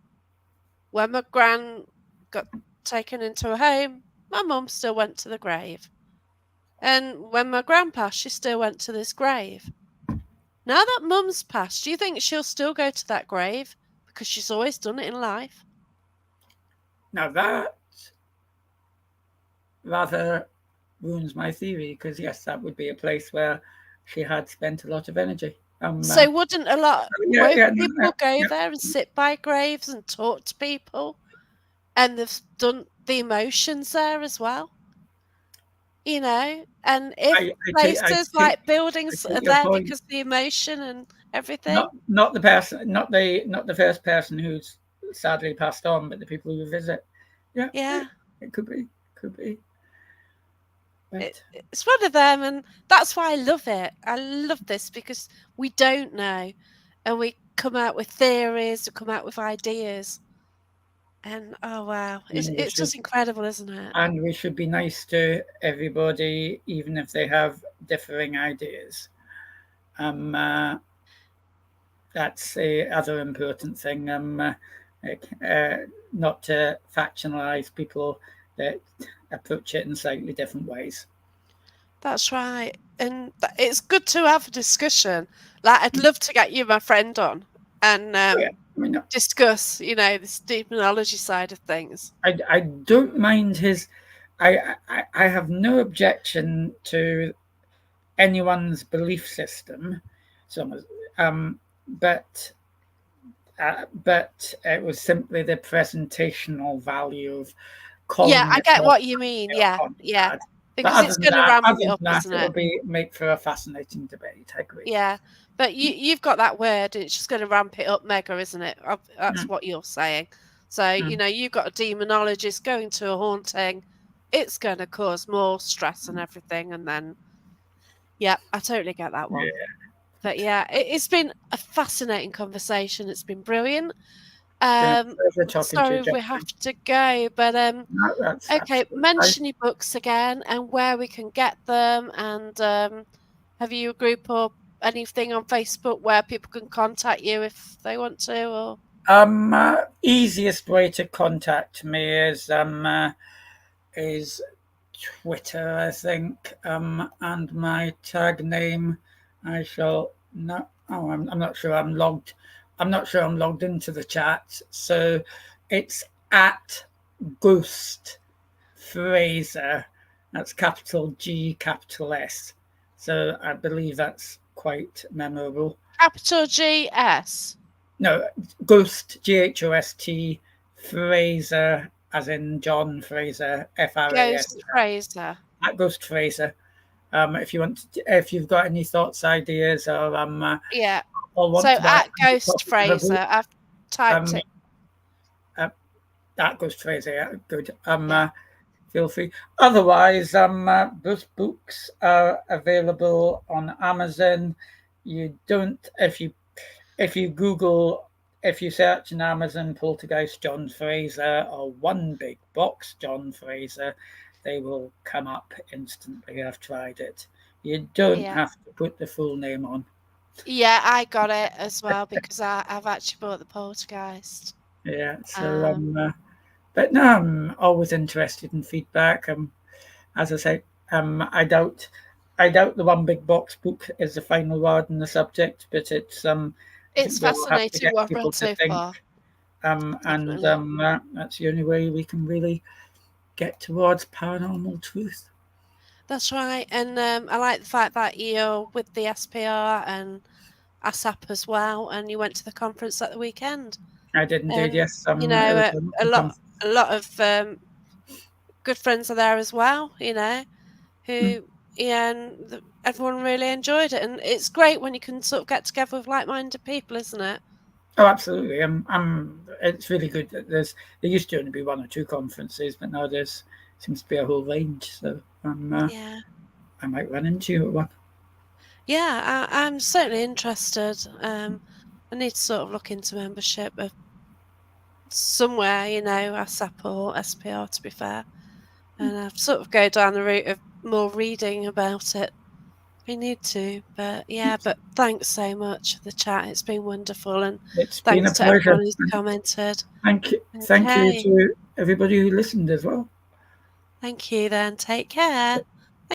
When my Gran got taken into a home, my mum still went to the grave. And when my Gran passed, she still went to this grave. Now that mum's passed, do you think she'll still go to that grave? Because she's always done it in life.
Now that rather ruins my theory because yes, that would be a place where she had spent a lot of energy.
So
Yeah,
won't
yeah, no, no,
people go
yeah.
there and sit by graves and talk to people? And they've done the emotions there as well, and if places like
I
buildings are
take your
there
point.
because the emotion and everything.
Not the person, not the first person who's sadly passed on, but the people who visit. Yeah,
Yeah,
it could be, but
it's one of them, and that's why I love it. I love this because we don't know, and we come out with theories, we come out with ideas, and oh wow, it's
and we
it's
should
just incredible, isn't it?
be nice to everybody, even if they have differing ideas. Um, uh, that's the other important thing. Like, not to factionalize people that approach it in slightly different ways.
That's right. And it's good to have a discussion. Like, I'd love to get you, my friend, on and
Oh, yeah, I mean,
discuss, this demonology side of things.
I don't mind his. I have no objection to anyone's belief system, so but but it was simply the presentational value of
Yeah,
calling
I
it
get
what
what you mean. Yeah, yeah.
had. But
Because it's going to ramp it up, isn't
it will
it?
be make for a fascinating debate. I agree.
Yeah. But you've got that word, and it's just going to ramp it up mega, isn't it? That's
Mm,
what you're saying. So,
mm,
you've got a demonologist going to a haunting. It's going to cause more stress and everything. And then, yeah, I totally get that one.
yeah,
But yeah, it's been a fascinating conversation. It's been brilliant.
it's been a
Um,
pleasure talking to you,
sorry we have
Jeffrey.
to go, but
No, that's
okay,
absolutely fine.
mention your books again and where we can get them, and have you a group or anything on Facebook where people can contact you if they want to, or
Easiest way to contact me is Twitter, I think, and my tag name. I shall not. Oh, I'm not sure. I'm not sure I'm logged into the chat. So it's at Ghost Fraser. That's capital G, capital S. So I believe that's quite memorable.
capital GS?
No, Ghost, Ghost, Fraser, as in John Fraser, Fraser,
Ghost Fraser.
at Ghost Fraser. If you if you've got any thoughts, ideas,
Yeah.
or
So
want to buy
at Ghost
copies of a
Fraser,
book,
I've typed
um,
it.
uh, at Ghost Fraser, yeah, good.
Yeah.
Feel free. Otherwise, those books are available on Amazon. You don't if you Google if you search in Amazon Poltergeist John Fraser or One Big Box John Fraser, they will come up instantly. I've tried it. You don't
Yeah.
have to put the full name on.
Yeah, I got it as well because I've actually bought the Poltergeist.
Yeah, so
Um,
but no, I'm always interested in feedback. As I say, I doubt the One Big Box book is the final word on the subject, but I
it's
think we all have to
fascinating
get
what I've read
people to
so
think,
far.
and
Definitely.
that's the only way we can really get towards paranormal truth.
That's right. And I like the fact that you're with the SPR and ASSAP as well, and you went to the conference at the weekend.
I did indeed,
And
yes. It was
a,
a
a
lovely
lot,
conference.
a lot of good friends are there as well.
Mm.
Who yeah, and everyone really enjoyed it, and it's great when you can sort of get together with like-minded people, isn't it?
Oh, absolutely. It's really good that there used to only be one or two conferences, but now there's seems to be a whole range. So
Yeah,
I might run into you at one.
yeah, I'm certainly interested. I need to sort of look into membership of somewhere, ASAP or SPR, to be fair, and I've sort of go down the route of more reading about it. We need to, but yeah, but thanks so much for the chat. It's been wonderful, and
It's been a
thanks to everyone
pleasure.
who's commented.
Thank you
Okay,
to everybody who listened as well.
thank you then. Take care.